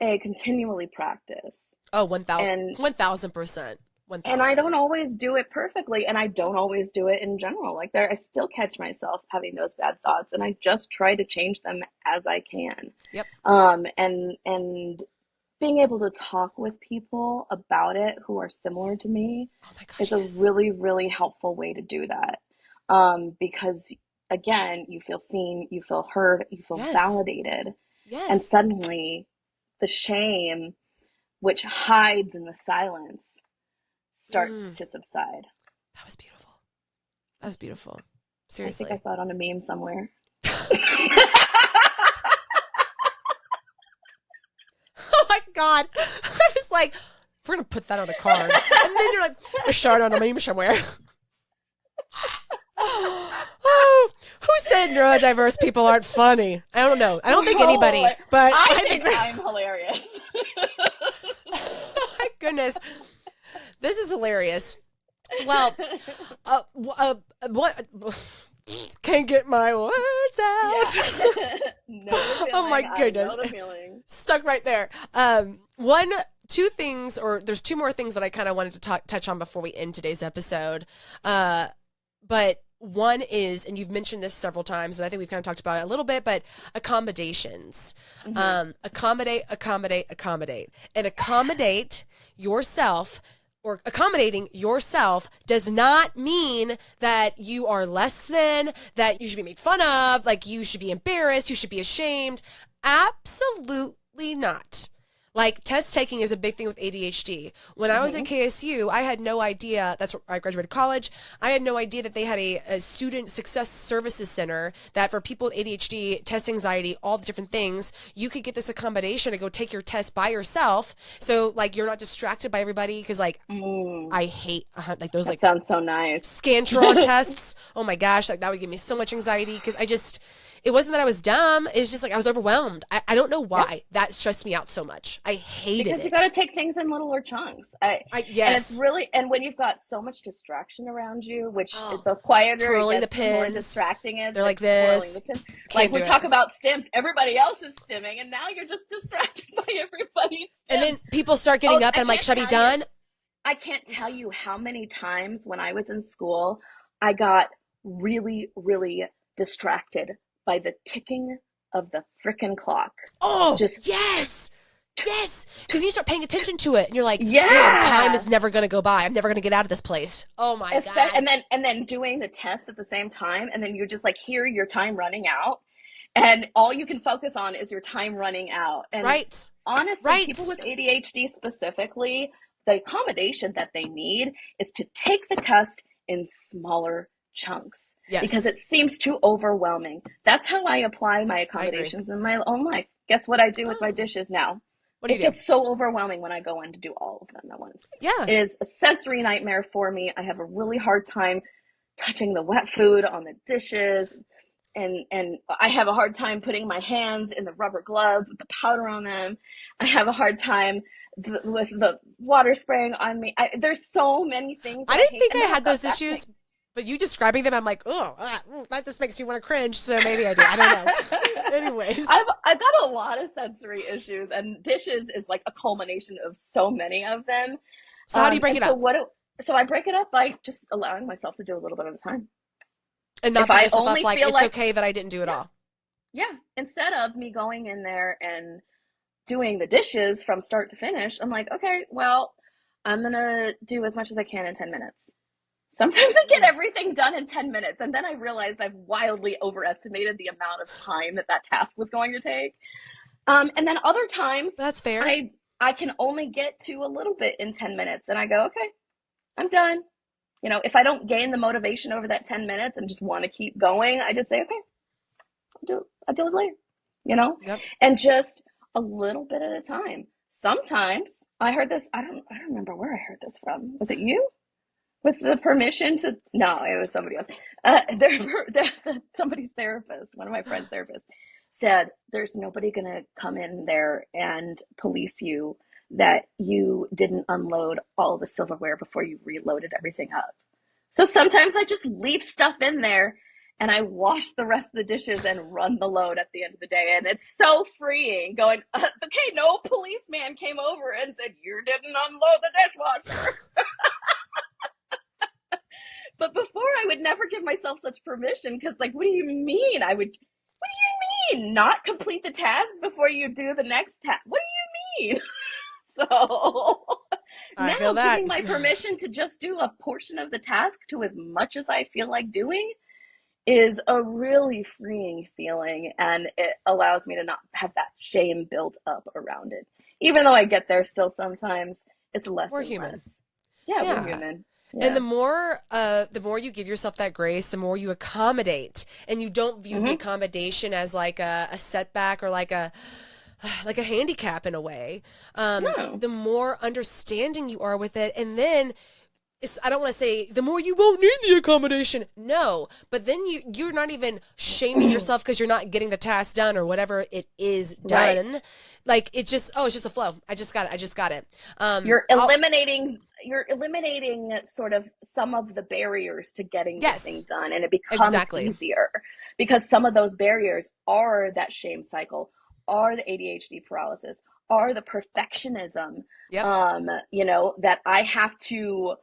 [SPEAKER 2] continually practice.
[SPEAKER 1] Oh, 1,000,
[SPEAKER 2] And
[SPEAKER 1] 1,000%.
[SPEAKER 2] and I
[SPEAKER 1] 1,000.
[SPEAKER 2] don't always do it perfectly, and I
[SPEAKER 1] Nope.
[SPEAKER 2] don't always do it in general. Like, there, I still catch myself having those bad thoughts, and I just try to change them as I can.
[SPEAKER 1] Yep.
[SPEAKER 2] And being able to talk with people about it who are similar to me
[SPEAKER 1] Oh my gosh,
[SPEAKER 2] is a
[SPEAKER 1] yes.
[SPEAKER 2] really, really helpful way to do that. Because again, you feel seen, you feel heard, you feel
[SPEAKER 1] Yes.
[SPEAKER 2] validated, and
[SPEAKER 1] Yes.
[SPEAKER 2] suddenly the shame, which hides in the silence, starts
[SPEAKER 1] Mm,
[SPEAKER 2] to subside.
[SPEAKER 1] that was beautiful. That was beautiful.
[SPEAKER 2] I think I
[SPEAKER 1] Seriously.
[SPEAKER 2] saw it on a meme somewhere.
[SPEAKER 1] Oh my God. I was like, we're going to put that on a card. And then you're like, I shot on a meme somewhere. Oh, who said neurodiverse people aren't funny? I don't know. I don't think anybody, but
[SPEAKER 2] I
[SPEAKER 1] I
[SPEAKER 2] think
[SPEAKER 1] think,
[SPEAKER 2] I'm hilarious.
[SPEAKER 1] oh my goodness, this is hilarious. Well, what? Can't get my words out.
[SPEAKER 2] Yeah. Know the
[SPEAKER 1] Oh my
[SPEAKER 2] feeling. I
[SPEAKER 1] goodness.
[SPEAKER 2] know the feeling.
[SPEAKER 1] Stuck right there. Two things, or there's two more things that I kind of wanted to touch on before we end today's episode. But one is, and you've mentioned this several times, and I think we've kind of talked about it a little bit, but accommodations.
[SPEAKER 2] hmm
[SPEAKER 1] Accommodate. And accommodate yourself, or accommodating yourself does not mean that you are less than, that you should be made fun of, like you should be embarrassed, you should be ashamed. Absolutely not. Like, test taking is a big thing with ADHD. When I was at
[SPEAKER 2] hmm
[SPEAKER 1] KSU, I had no idea, that's where I graduated college, I had no idea that they had a student success services center that for people with ADHD, test anxiety, all the different things, you could get this accommodation to go take your test by yourself. So, like, you're not distracted by everybody, because, like,
[SPEAKER 2] Mm,
[SPEAKER 1] I hate, like, those,
[SPEAKER 2] that
[SPEAKER 1] like,
[SPEAKER 2] sounds so nice.
[SPEAKER 1] Scantron tests. Oh my gosh, like, that would give me so much anxiety, because it wasn't that I was dumb. It's just like I was overwhelmed. I don't know
[SPEAKER 2] Yeah.
[SPEAKER 1] why that stressed me out so much. I hated
[SPEAKER 2] Because you got
[SPEAKER 1] it.
[SPEAKER 2] to take things in littler chunks. And it's
[SPEAKER 1] Yes.
[SPEAKER 2] really, and when you've got so much distraction around you, which
[SPEAKER 1] Oh,
[SPEAKER 2] the quieter it
[SPEAKER 1] twirling the
[SPEAKER 2] gets, the more
[SPEAKER 1] pins.
[SPEAKER 2] distracting it is.
[SPEAKER 1] They're
[SPEAKER 2] Like
[SPEAKER 1] like
[SPEAKER 2] twirling
[SPEAKER 1] this.
[SPEAKER 2] the pins. Like,
[SPEAKER 1] Can't
[SPEAKER 2] we
[SPEAKER 1] do it.
[SPEAKER 2] talk about stims, everybody else is stimming, and now you're just distracted by everybody's
[SPEAKER 1] And
[SPEAKER 2] stims.
[SPEAKER 1] then people start
[SPEAKER 2] Oh,
[SPEAKER 1] getting up, and I'm like, should I be done?
[SPEAKER 2] I can't tell you how many times when I was in school, I got really, really distracted by the ticking of the frickin' clock.
[SPEAKER 1] Oh,
[SPEAKER 2] Just,
[SPEAKER 1] yes. Yes. Because you start paying attention to it, and you're like, man, time
[SPEAKER 2] yeah.
[SPEAKER 1] is never going to go by. I'm never going to get out of this place. Oh my God.
[SPEAKER 2] And then doing the test at the same time, and then you just like hear your time running out, and all you can focus on is your time running out. And
[SPEAKER 1] Right.
[SPEAKER 2] honestly, people
[SPEAKER 1] Right.
[SPEAKER 2] with ADHD specifically, the accommodation that they need is to take the test in smaller chunks, because
[SPEAKER 1] Yes.
[SPEAKER 2] it seems too overwhelming. That's how I apply my
[SPEAKER 1] I agree.
[SPEAKER 2] accommodations in my own life. Guess what I do with my
[SPEAKER 1] Oh,
[SPEAKER 2] dishes now?
[SPEAKER 1] what do
[SPEAKER 2] It
[SPEAKER 1] you do?
[SPEAKER 2] gets so overwhelming when I go in to do all of them at once.
[SPEAKER 1] Yeah.
[SPEAKER 2] It is a sensory nightmare for me. I have a really hard time touching the wet food on the dishes, and I have a hard time putting my hands in the rubber gloves with the powder on them. I have a hard time with the water spraying on me. There's so many things
[SPEAKER 1] I
[SPEAKER 2] that I
[SPEAKER 1] didn't
[SPEAKER 2] hate,
[SPEAKER 1] think
[SPEAKER 2] and
[SPEAKER 1] I
[SPEAKER 2] then
[SPEAKER 1] had those
[SPEAKER 2] that's
[SPEAKER 1] issues, but you describing them, I'm like, oh, that just makes me want to cringe. So maybe I do. I don't know. Anyways.
[SPEAKER 2] I've got a lot of sensory issues, and dishes is like a culmination of so many of them.
[SPEAKER 1] So how do you break
[SPEAKER 2] And
[SPEAKER 1] it
[SPEAKER 2] so
[SPEAKER 1] up?
[SPEAKER 2] so I break it up by just allowing myself to do a little bit at a time.
[SPEAKER 1] And
[SPEAKER 2] If
[SPEAKER 1] not beat
[SPEAKER 2] I
[SPEAKER 1] yourself up
[SPEAKER 2] only
[SPEAKER 1] like
[SPEAKER 2] feel
[SPEAKER 1] it's
[SPEAKER 2] like,
[SPEAKER 1] okay that I didn't do it
[SPEAKER 2] yeah,
[SPEAKER 1] all.
[SPEAKER 2] yeah, instead of me going in there and doing the dishes from start to finish, I'm like, okay, well, I'm gonna do as much as I can in 10 minutes. Sometimes I get
[SPEAKER 1] Mm,
[SPEAKER 2] everything done in 10 minutes, and then I realized I've wildly overestimated the amount of time that task was going to take. And then other times,
[SPEAKER 1] that's fair.
[SPEAKER 2] I can only get to a little bit in 10 minutes, and I go, okay, I'm done. If I don't gain the motivation over that 10 minutes and just want to keep going, I just say, okay, I'll do it later.
[SPEAKER 1] Yep.
[SPEAKER 2] and just a little bit at a time. Sometimes I heard this, I don't remember where I heard this from. Was it you? With the permission to, no, it was somebody else. Somebody's therapist, one of my friend's therapists, said there's nobody going to come in there and police you that you didn't unload all the silverware before you reloaded everything up. So sometimes I just leave stuff in there and I wash the rest of the dishes and run the load at the end of the day. And it's so freeing going, okay, no policeman came over and said, you didn't unload the dishwasher. But before, I would never give myself such permission because, like, what do you mean? What do you mean? Not complete the task before you do the next task? What do you mean? So
[SPEAKER 1] I
[SPEAKER 2] now
[SPEAKER 1] feel that.
[SPEAKER 2] giving my permission to just do a portion of the task to as much as I feel like doing is a really freeing feeling. And it allows me to not have that shame built up around it. Even though I get there still sometimes, it's less
[SPEAKER 1] We're
[SPEAKER 2] and
[SPEAKER 1] human.
[SPEAKER 2] less. Yeah, we're
[SPEAKER 1] Yeah.
[SPEAKER 2] human.
[SPEAKER 1] And
[SPEAKER 2] Yeah.
[SPEAKER 1] the more you give yourself that grace, the more you accommodate, and you don't view the
[SPEAKER 2] Mm-hmm.
[SPEAKER 1] accommodation as like a setback or like a handicap in a way.
[SPEAKER 2] No.
[SPEAKER 1] The more understanding you are with it, and then I don't want to say the more you won't need the accommodation. No, but then you're not even shaming yourself because you're not getting the task done or whatever it is done.
[SPEAKER 2] Right.
[SPEAKER 1] Like it's just a flow. I just got it. I just got it. I'll,
[SPEAKER 2] You're eliminating sort of some of the barriers to getting the thing
[SPEAKER 1] yes,
[SPEAKER 2] done, and it becomes
[SPEAKER 1] exactly.
[SPEAKER 2] easier because some of those barriers are that shame cycle, are the ADHD paralysis, are the perfectionism,
[SPEAKER 1] Yep.
[SPEAKER 2] that I have to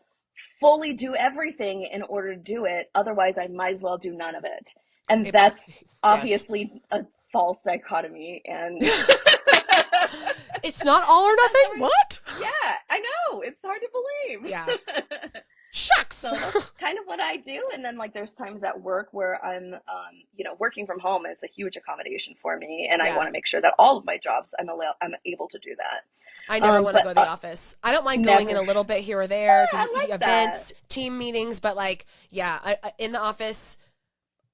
[SPEAKER 2] fully do everything in order to do it. Otherwise, I might as well do none of it. And
[SPEAKER 1] It,
[SPEAKER 2] that's
[SPEAKER 1] yes.
[SPEAKER 2] obviously a false dichotomy. And
[SPEAKER 1] It's not all or
[SPEAKER 2] that's
[SPEAKER 1] nothing. What?
[SPEAKER 2] yeah, I know. It's hard to believe.
[SPEAKER 1] Yeah. Shucks.
[SPEAKER 2] So that's kind of what I do. And then like there's times at work where I'm, working from home is a huge accommodation for me. And I
[SPEAKER 1] Yeah.
[SPEAKER 2] want to make sure that all of my jobs, I'm able to do that.
[SPEAKER 1] I never want to
[SPEAKER 2] But
[SPEAKER 1] go to the office. I don't mind going in a
[SPEAKER 2] never.
[SPEAKER 1] little bit here or
[SPEAKER 2] Yeah,
[SPEAKER 1] there, if
[SPEAKER 2] I like that.
[SPEAKER 1] events, team meetings, but like, yeah, in the office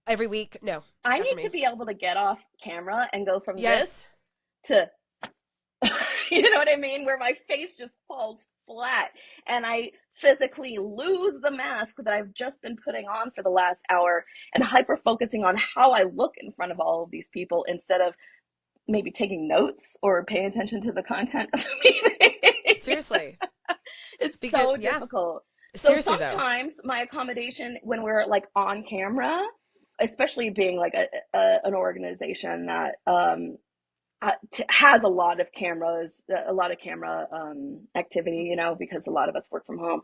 [SPEAKER 1] every week, no,
[SPEAKER 2] I
[SPEAKER 1] not for
[SPEAKER 2] need to
[SPEAKER 1] me.
[SPEAKER 2] be able to get off camera and go from this
[SPEAKER 1] Yes.
[SPEAKER 2] to, you know what I mean? Where my face just falls flat and I physically lose the mask that I've just been putting on for the last hour and hyper focusing on how I look in front of all of these people instead of maybe taking notes or paying attention to the content of the meeting.
[SPEAKER 1] Seriously.
[SPEAKER 2] It's
[SPEAKER 1] Because,
[SPEAKER 2] so
[SPEAKER 1] yeah,
[SPEAKER 2] difficult. So
[SPEAKER 1] seriously though.
[SPEAKER 2] sometimes my accommodation when we're like on camera, especially being like an organization that has a lot of cameras, a lot of camera activity, because a lot of us work from home,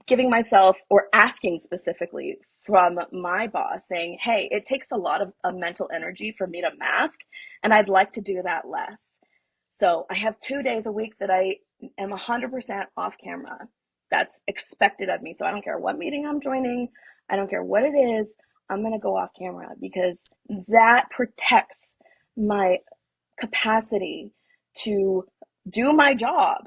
[SPEAKER 2] giving myself or asking specifically from my boss saying, hey, it takes a lot of mental energy for me to mask, and I'd like to do that less. So I have 2 days a week that I am 100% off camera. That's expected of me. So I don't care what meeting I'm joining, I don't care what it is, I'm going to go off camera because that protects my capacity to do my job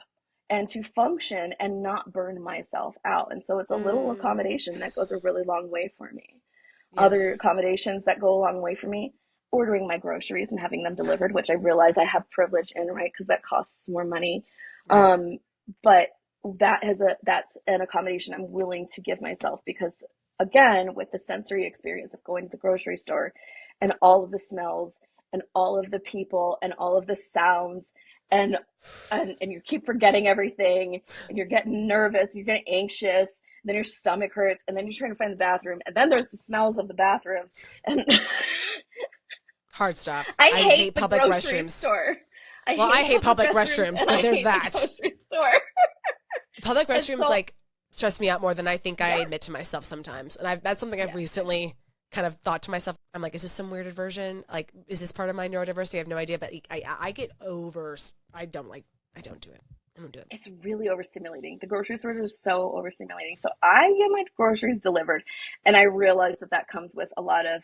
[SPEAKER 2] and to function and not burn myself out. And so it's a little accommodation that goes a
[SPEAKER 1] Yes.
[SPEAKER 2] really long way for me. Other
[SPEAKER 1] Yes.
[SPEAKER 2] accommodations that go a long way for me, ordering my groceries and having them delivered, which I realize I have privilege in, right? Because that costs more money.
[SPEAKER 1] Right.
[SPEAKER 2] But that's an accommodation I'm willing to give myself because again, with the sensory experience of going to the grocery store and all of the smells and all of the people and all of the sounds and you keep forgetting everything and you're getting nervous, you're getting anxious, then your stomach hurts, and then you're trying to find the bathroom, and then there's the smells of the bathrooms. And
[SPEAKER 1] Hard stop.
[SPEAKER 2] I
[SPEAKER 1] I
[SPEAKER 2] hate
[SPEAKER 1] hate
[SPEAKER 2] the
[SPEAKER 1] public
[SPEAKER 2] grocery
[SPEAKER 1] restrooms.
[SPEAKER 2] store.
[SPEAKER 1] Well, I hate public
[SPEAKER 2] restrooms
[SPEAKER 1] restrooms,
[SPEAKER 2] and
[SPEAKER 1] but
[SPEAKER 2] I
[SPEAKER 1] there's
[SPEAKER 2] hate the
[SPEAKER 1] that.
[SPEAKER 2] grocery store.
[SPEAKER 1] Public
[SPEAKER 2] And
[SPEAKER 1] restrooms
[SPEAKER 2] so,
[SPEAKER 1] like stress me out more than I think I
[SPEAKER 2] yeah,
[SPEAKER 1] admit to myself sometimes. And that's something I've
[SPEAKER 2] yeah.
[SPEAKER 1] recently kind of thought to myself. I'm like, is this some weird aversion? Like, is this part of my neurodiversity? I have no idea, but I get over, I don't do it. I don't do it.
[SPEAKER 2] It's really overstimulating. The grocery stores are so overstimulating. So I get my groceries delivered, and I realize that comes with a lot of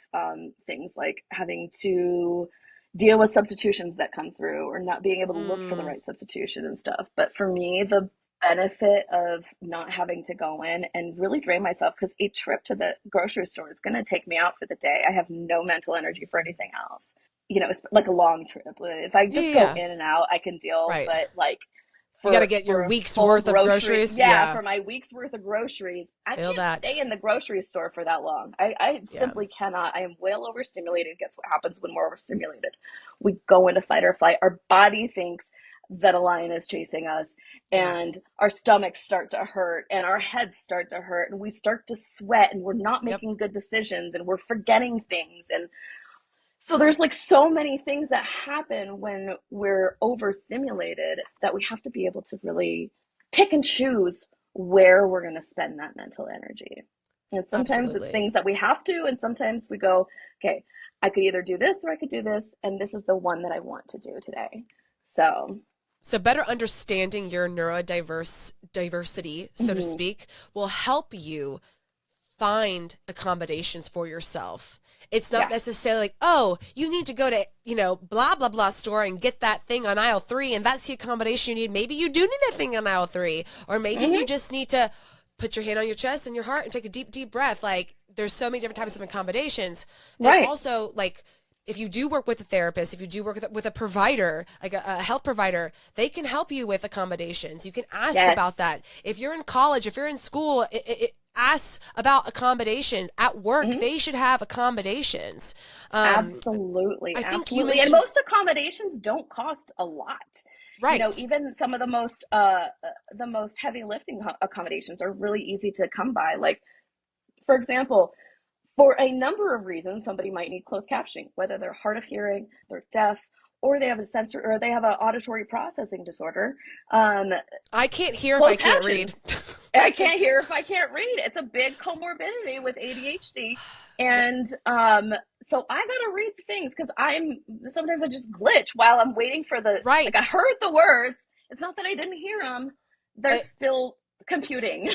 [SPEAKER 2] things like having to deal with substitutions that come through or not being able to look for the
[SPEAKER 1] Mm,
[SPEAKER 2] right substitution and stuff. But for me, the benefit of not having to go in and really drain myself because a trip to the grocery store is going to take me out for the day. I have no mental energy for anything else. you know, it's like a long trip. If I just go
[SPEAKER 1] Yeah.
[SPEAKER 2] in and out, I can deal,
[SPEAKER 1] Right.
[SPEAKER 2] but like
[SPEAKER 1] You got to get your
[SPEAKER 2] for a
[SPEAKER 1] week's
[SPEAKER 2] full
[SPEAKER 1] worth of
[SPEAKER 2] grocery,
[SPEAKER 1] groceries.
[SPEAKER 2] yeah,
[SPEAKER 1] Yeah.
[SPEAKER 2] for my week's worth of groceries, I
[SPEAKER 1] Feel
[SPEAKER 2] can't
[SPEAKER 1] that.
[SPEAKER 2] stay in the grocery store for that long. I
[SPEAKER 1] Yeah.
[SPEAKER 2] simply cannot. I am well overstimulated. Guess what happens when we're overstimulated? We go into fight or flight. Our body thinks that a lion is chasing us,
[SPEAKER 1] Yeah.
[SPEAKER 2] and our stomachs start to hurt, and our heads start to hurt, and we start to sweat, and we're not
[SPEAKER 1] Yep.
[SPEAKER 2] making good decisions, and we're forgetting things. And so there's like so many things that happen when we're overstimulated that we have to be able to really pick and choose where we're going to spend that mental energy. And sometimes it's
[SPEAKER 1] Absolutely.
[SPEAKER 2] things that we have to, and sometimes we go, okay, I could either do this or I could do this, and this is the one that I want to do today. So,
[SPEAKER 1] So better understanding your neurodiverse diversity, so to
[SPEAKER 2] mhm.
[SPEAKER 1] speak, will help you find accommodations for yourself. It's not
[SPEAKER 2] Yeah.
[SPEAKER 1] necessarily like, oh, you need to go to, blah, blah, blah store and get that thing on aisle 3, and that's the accommodation you need. Maybe you do need that thing on aisle 3, or maybe you
[SPEAKER 2] Hmm.
[SPEAKER 1] just need to put your hand on your chest and your heart and take a deep, deep breath. Like, there's so many different types of accommodations. And
[SPEAKER 2] Right.
[SPEAKER 1] also, like, if you do work with a therapist, if you do work with a provider, like a health provider, they can help you with accommodations. You can ask about
[SPEAKER 2] Yes.
[SPEAKER 1] that. If you're in college, if you're in school, ask about accommodations. At work,
[SPEAKER 2] Hmm.
[SPEAKER 1] they should have accommodations. Um,
[SPEAKER 2] Absolutely,
[SPEAKER 1] I think you
[SPEAKER 2] absolutely. And
[SPEAKER 1] mentioned,
[SPEAKER 2] most accommodations don't cost a lot. You know,
[SPEAKER 1] right.
[SPEAKER 2] even some of the most heavy lifting accommodations are really easy to come by. Like, for example, for a number of reasons, somebody might need closed captioning, whether they're hard of hearing, they're deaf, or they have a sensor, or they have an auditory processing disorder. Um,
[SPEAKER 1] I can't hear if I
[SPEAKER 2] Closed
[SPEAKER 1] can't read.
[SPEAKER 2] captions. I can't hear if I can't read. It's a big comorbidity with ADHD.
[SPEAKER 1] Yep.
[SPEAKER 2] And so I got to read things because sometimes I just glitch while I'm waiting for like I
[SPEAKER 1] Right.
[SPEAKER 2] heard the words. It's not that I didn't hear them, they're
[SPEAKER 1] I,
[SPEAKER 2] still computing.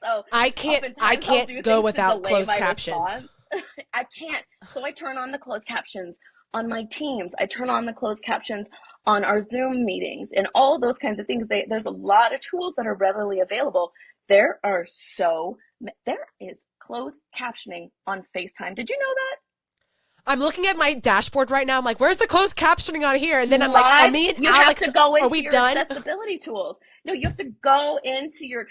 [SPEAKER 2] So
[SPEAKER 1] I
[SPEAKER 2] oftentimes I'll do
[SPEAKER 1] can't go
[SPEAKER 2] things to
[SPEAKER 1] without
[SPEAKER 2] delay
[SPEAKER 1] closed
[SPEAKER 2] my
[SPEAKER 1] captions.
[SPEAKER 2] response. I can't. So I turn on the closed captions on my Teams. I turn on the closed captions on our Zoom meetings and all those kinds of things. There's a lot of tools that are readily available. There is closed captioning on FaceTime. Did you know that?
[SPEAKER 1] I'm looking at my dashboard right now. I'm like, where's the closed captioning on here? And then I'm like, are
[SPEAKER 2] Live,
[SPEAKER 1] me and
[SPEAKER 2] you have
[SPEAKER 1] Alex,
[SPEAKER 2] to go
[SPEAKER 1] are
[SPEAKER 2] into
[SPEAKER 1] we
[SPEAKER 2] your
[SPEAKER 1] done?
[SPEAKER 2] accessibility tools. No, you have to go into your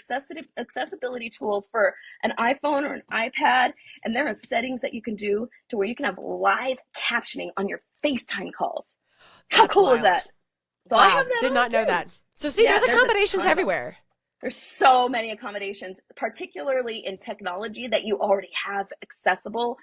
[SPEAKER 2] accessibility tools for an iPhone or an iPad, and there are settings that you can do to where you can have live captioning on your FaceTime calls. How
[SPEAKER 1] That's
[SPEAKER 2] cool is that?
[SPEAKER 1] wild.
[SPEAKER 2] So I have
[SPEAKER 1] Wow.
[SPEAKER 2] that
[SPEAKER 1] Did
[SPEAKER 2] on
[SPEAKER 1] not know
[SPEAKER 2] too.
[SPEAKER 1] that. So see,
[SPEAKER 2] Yeah,
[SPEAKER 1] there's
[SPEAKER 2] there's a
[SPEAKER 1] accommodations
[SPEAKER 2] ton of them.
[SPEAKER 1] everywhere.
[SPEAKER 2] There's so many accommodations, particularly in technology that you already have accessible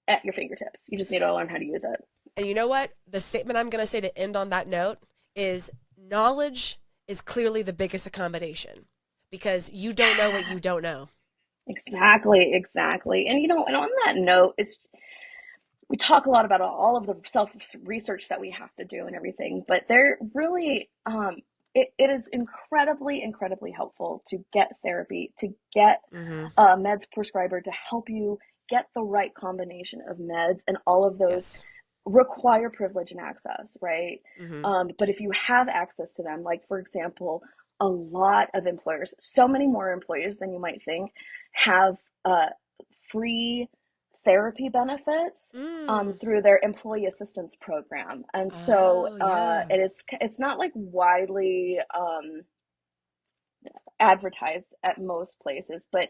[SPEAKER 2] at your fingertips. You just need to learn how to use it.
[SPEAKER 1] And you know what? The statement I'm going to say to end on that note is knowledge is clearly the biggest accommodation because you don't know what
[SPEAKER 2] Yeah,
[SPEAKER 1] you don't know.
[SPEAKER 2] exactly, exactly. And and on that note, we talk a lot about all of the self research that we have to do and everything, but they're really it is incredibly, incredibly helpful to get therapy, to get
[SPEAKER 1] Mm-hmm.
[SPEAKER 2] a meds prescriber to help you get the right combination of meds, and all of those
[SPEAKER 1] Yes.
[SPEAKER 2] require privilege and access, right?
[SPEAKER 1] Mm-hmm.
[SPEAKER 2] But if you have access to them, like for example, a lot of employers, so many more employers than you might think, have free therapy benefits
[SPEAKER 1] Mm.
[SPEAKER 2] through their employee assistance program, and so
[SPEAKER 1] Oh, yeah.
[SPEAKER 2] it's not like widely advertised at most places, but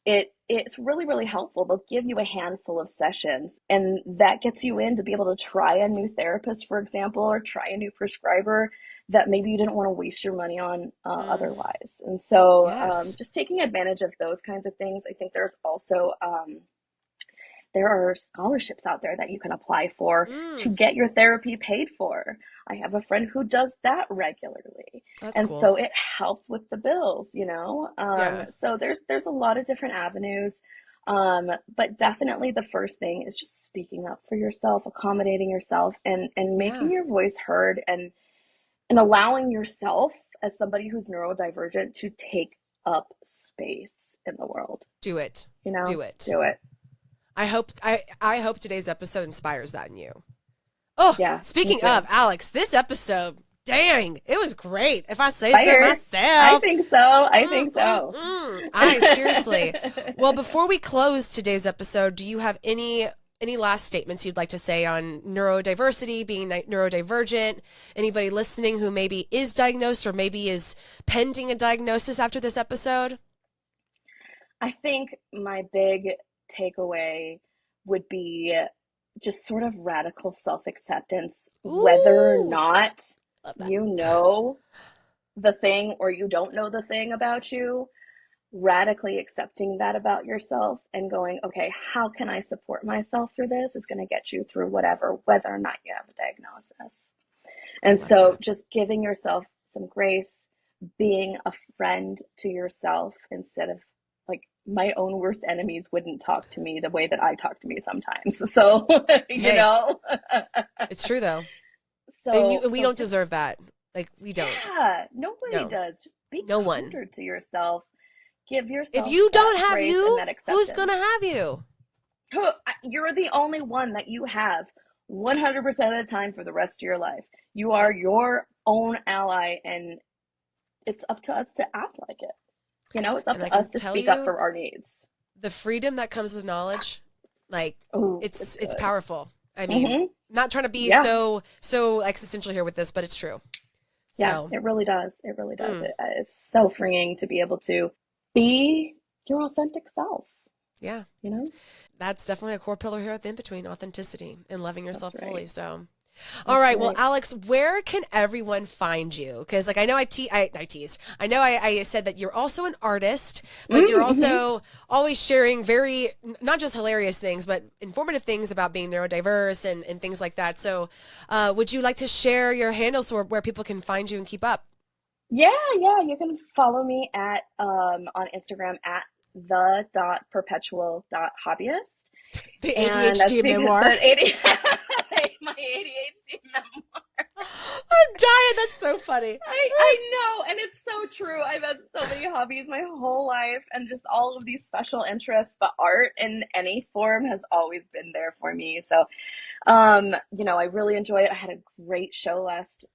[SPEAKER 2] it's really, really helpful. They'll give you a handful of sessions, and that gets you in to be able to try a new therapist, for example, or try a new prescriber that maybe you didn't want to waste your money on
[SPEAKER 1] Mm.
[SPEAKER 2] otherwise. And so
[SPEAKER 1] Yes.
[SPEAKER 2] just taking advantage of those kinds of things. I think there's also there are scholarships out there that you can apply for to
[SPEAKER 1] Mm.
[SPEAKER 2] get your therapy paid for. I have a friend who does that regularly.
[SPEAKER 1] That's
[SPEAKER 2] And
[SPEAKER 1] cool.
[SPEAKER 2] so it helps with the bills, you know?
[SPEAKER 1] Yeah.
[SPEAKER 2] So there's a lot of different avenues. But definitely the first thing is just speaking up for yourself, accommodating yourself, and making
[SPEAKER 1] Yeah.
[SPEAKER 2] your voice heard, and allowing yourself as somebody who's neurodivergent to take up space in the world.
[SPEAKER 1] Do it.
[SPEAKER 2] You know,
[SPEAKER 1] Do it.
[SPEAKER 2] do it.
[SPEAKER 1] I hope today's episode inspires that in you. Oh,
[SPEAKER 2] Yeah, me
[SPEAKER 1] speaking of
[SPEAKER 2] too.
[SPEAKER 1] Alex, this episode, dang, it was great. If I say so
[SPEAKER 2] Fire. I
[SPEAKER 1] myself.
[SPEAKER 2] think so. I
[SPEAKER 1] Mm,
[SPEAKER 2] think
[SPEAKER 1] mm,
[SPEAKER 2] so.
[SPEAKER 1] mm. I seriously. Well, before we close today's episode, do you have any any last statements you'd like to say on neurodiversity, being neurodivergent, anybody listening who maybe is diagnosed or maybe is pending a diagnosis after this episode?
[SPEAKER 2] I think my big takeaway would be just sort of radical self-acceptance, whether or
[SPEAKER 1] Ooh,
[SPEAKER 2] not
[SPEAKER 1] love that.
[SPEAKER 2] you know the thing or you don't know the thing about you, radically accepting that about yourself and going, okay, how can I support myself through this is going to get you through whatever, whether or not you have a diagnosis.
[SPEAKER 1] I
[SPEAKER 2] And
[SPEAKER 1] love
[SPEAKER 2] so
[SPEAKER 1] that.
[SPEAKER 2] just giving yourself some grace, being a friend to yourself instead of like my own worst enemies wouldn't talk to me the way that I talk to me sometimes. So, you
[SPEAKER 1] Hey,
[SPEAKER 2] know,
[SPEAKER 1] it's true though. And we
[SPEAKER 2] so
[SPEAKER 1] don't
[SPEAKER 2] just,
[SPEAKER 1] deserve that. Like, we don't.
[SPEAKER 2] yeah, nobody
[SPEAKER 1] No,
[SPEAKER 2] does. Just be
[SPEAKER 1] no one.
[SPEAKER 2] kinder to yourself. Give
[SPEAKER 1] If
[SPEAKER 2] yourself
[SPEAKER 1] you
[SPEAKER 2] that
[SPEAKER 1] don't have
[SPEAKER 2] grace and
[SPEAKER 1] you,
[SPEAKER 2] that
[SPEAKER 1] who's going to
[SPEAKER 2] acceptance.
[SPEAKER 1] have you?
[SPEAKER 2] You're the only one that you have 100% of the time for the rest of your life. You are
[SPEAKER 1] Yep.
[SPEAKER 2] your own ally, and it's up to us to act like it. You know, it's up
[SPEAKER 1] And I
[SPEAKER 2] to
[SPEAKER 1] can
[SPEAKER 2] us to
[SPEAKER 1] tell
[SPEAKER 2] speak up
[SPEAKER 1] you
[SPEAKER 2] for our needs.
[SPEAKER 1] the freedom that comes with knowledge, like
[SPEAKER 2] Oh, it's
[SPEAKER 1] it's
[SPEAKER 2] good.
[SPEAKER 1] powerful. I mean,
[SPEAKER 2] Mm-hmm.
[SPEAKER 1] not trying to be
[SPEAKER 2] Yeah.
[SPEAKER 1] so existential here with this, but it's true.
[SPEAKER 2] Yeah,
[SPEAKER 1] So,
[SPEAKER 2] it really does. It really does.
[SPEAKER 1] mm,
[SPEAKER 2] It's so freeing to be able to be your authentic self,
[SPEAKER 1] yeah,
[SPEAKER 2] you know?
[SPEAKER 1] that's definitely a core pillar here at the In Between, authenticity and loving
[SPEAKER 2] That's
[SPEAKER 1] yourself fully.
[SPEAKER 2] right.
[SPEAKER 1] So, all
[SPEAKER 2] That's
[SPEAKER 1] right. Well,
[SPEAKER 2] right.
[SPEAKER 1] Alex, where can everyone find you? Because, like, I know I teased. I know I said that you're also an artist, but you're
[SPEAKER 2] Mm-hmm.
[SPEAKER 1] also always sharing very, not just hilarious things, but informative things about being neurodiverse and things like that. So, would you like to share your handles where people can find you and keep up?
[SPEAKER 2] Yeah, yeah. You can follow me at on Instagram at the.perpetual.hobbyist.
[SPEAKER 1] The
[SPEAKER 2] And that's
[SPEAKER 1] ADHD
[SPEAKER 2] because
[SPEAKER 1] memoir.
[SPEAKER 2] the my ADHD memoir.
[SPEAKER 1] I'm dying. That's so funny.
[SPEAKER 2] I know, and it's so true. I've had so many hobbies my whole life and just all of these special interests, but art in any form has always been there for me. So you know, I really enjoy it. I had a great show last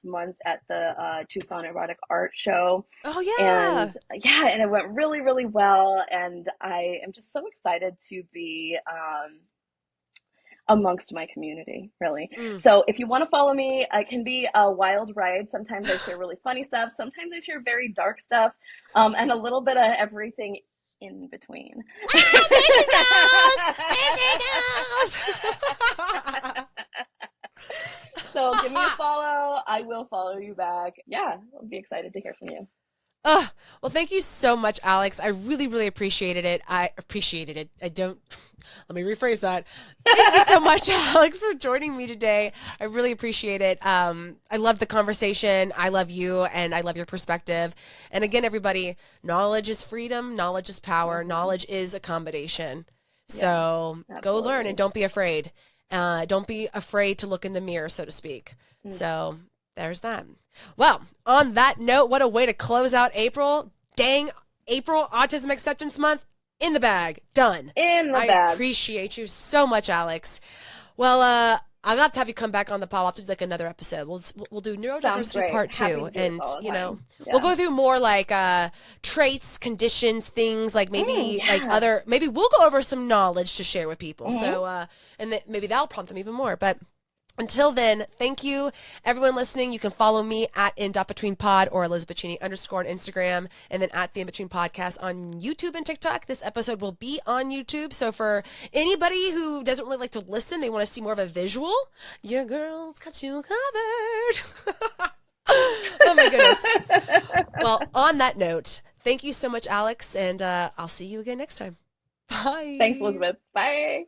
[SPEAKER 2] month at the Tucson Erotic Art Show.
[SPEAKER 1] Oh
[SPEAKER 2] And
[SPEAKER 1] yeah.
[SPEAKER 2] yeah, and it went really, really well. And I am just so excited to be amongst my community, really.
[SPEAKER 1] Mm.
[SPEAKER 2] So if you want to follow me, it can be a wild ride. Sometimes I share really funny stuff. Sometimes I share very dark stuff, and a little bit of everything in between.
[SPEAKER 1] Ah, there she goes. There she goes.
[SPEAKER 2] So give me a follow. I will follow you back. Yeah, I'll be excited to hear from you.
[SPEAKER 1] Well, thank you so much, Alex. I really, really appreciated it. I appreciated it. I don't, let me rephrase that. Thank you so much, Alex, for joining me today. I really appreciate it. I love the conversation. I love you and I love your perspective. And again, everybody, knowledge is freedom. Knowledge is power.
[SPEAKER 2] Hmm.
[SPEAKER 1] Knowledge is accommodation.
[SPEAKER 2] Yeah,
[SPEAKER 1] So go learn and
[SPEAKER 2] absolutely.
[SPEAKER 1] don't be afraid. Don't be afraid to look in the mirror, so to speak.
[SPEAKER 2] Mm.
[SPEAKER 1] So there's that. Well, on that note, what a way to close out April. Dang, April Autism Acceptance Month in the bag. Done.
[SPEAKER 2] In the
[SPEAKER 1] I
[SPEAKER 2] bag.
[SPEAKER 1] appreciate you so much, Alex. Well, I'll have to have you come back on the pod. I'll have to do like another episode. We'll do
[SPEAKER 2] Sounds
[SPEAKER 1] neurodiversity
[SPEAKER 2] great.
[SPEAKER 1] part
[SPEAKER 2] Happy
[SPEAKER 1] 2,
[SPEAKER 2] to do this
[SPEAKER 1] and
[SPEAKER 2] all the
[SPEAKER 1] you know
[SPEAKER 2] time.
[SPEAKER 1] we'll
[SPEAKER 2] Yeah.
[SPEAKER 1] go through more like traits, conditions, things like maybe like
[SPEAKER 2] Yeah.
[SPEAKER 1] other. Maybe we'll go over some knowledge to share with people.
[SPEAKER 2] Hmm.
[SPEAKER 1] So and maybe that'll prompt them even more. But until then, thank you, everyone listening. You can follow me at in.betweenpod or Elizabeth Cheney _ on Instagram, and then at the In Between Podcast on YouTube and TikTok. This episode will be on YouTube. So for anybody who doesn't really like to listen, they want to see more of a visual, your girl's got you covered. Oh my goodness. Well, on that note, thank you so much, Alex, and I'll see you again next time.
[SPEAKER 2] Thanks,
[SPEAKER 1] Bye.
[SPEAKER 2] Elizabeth. Bye.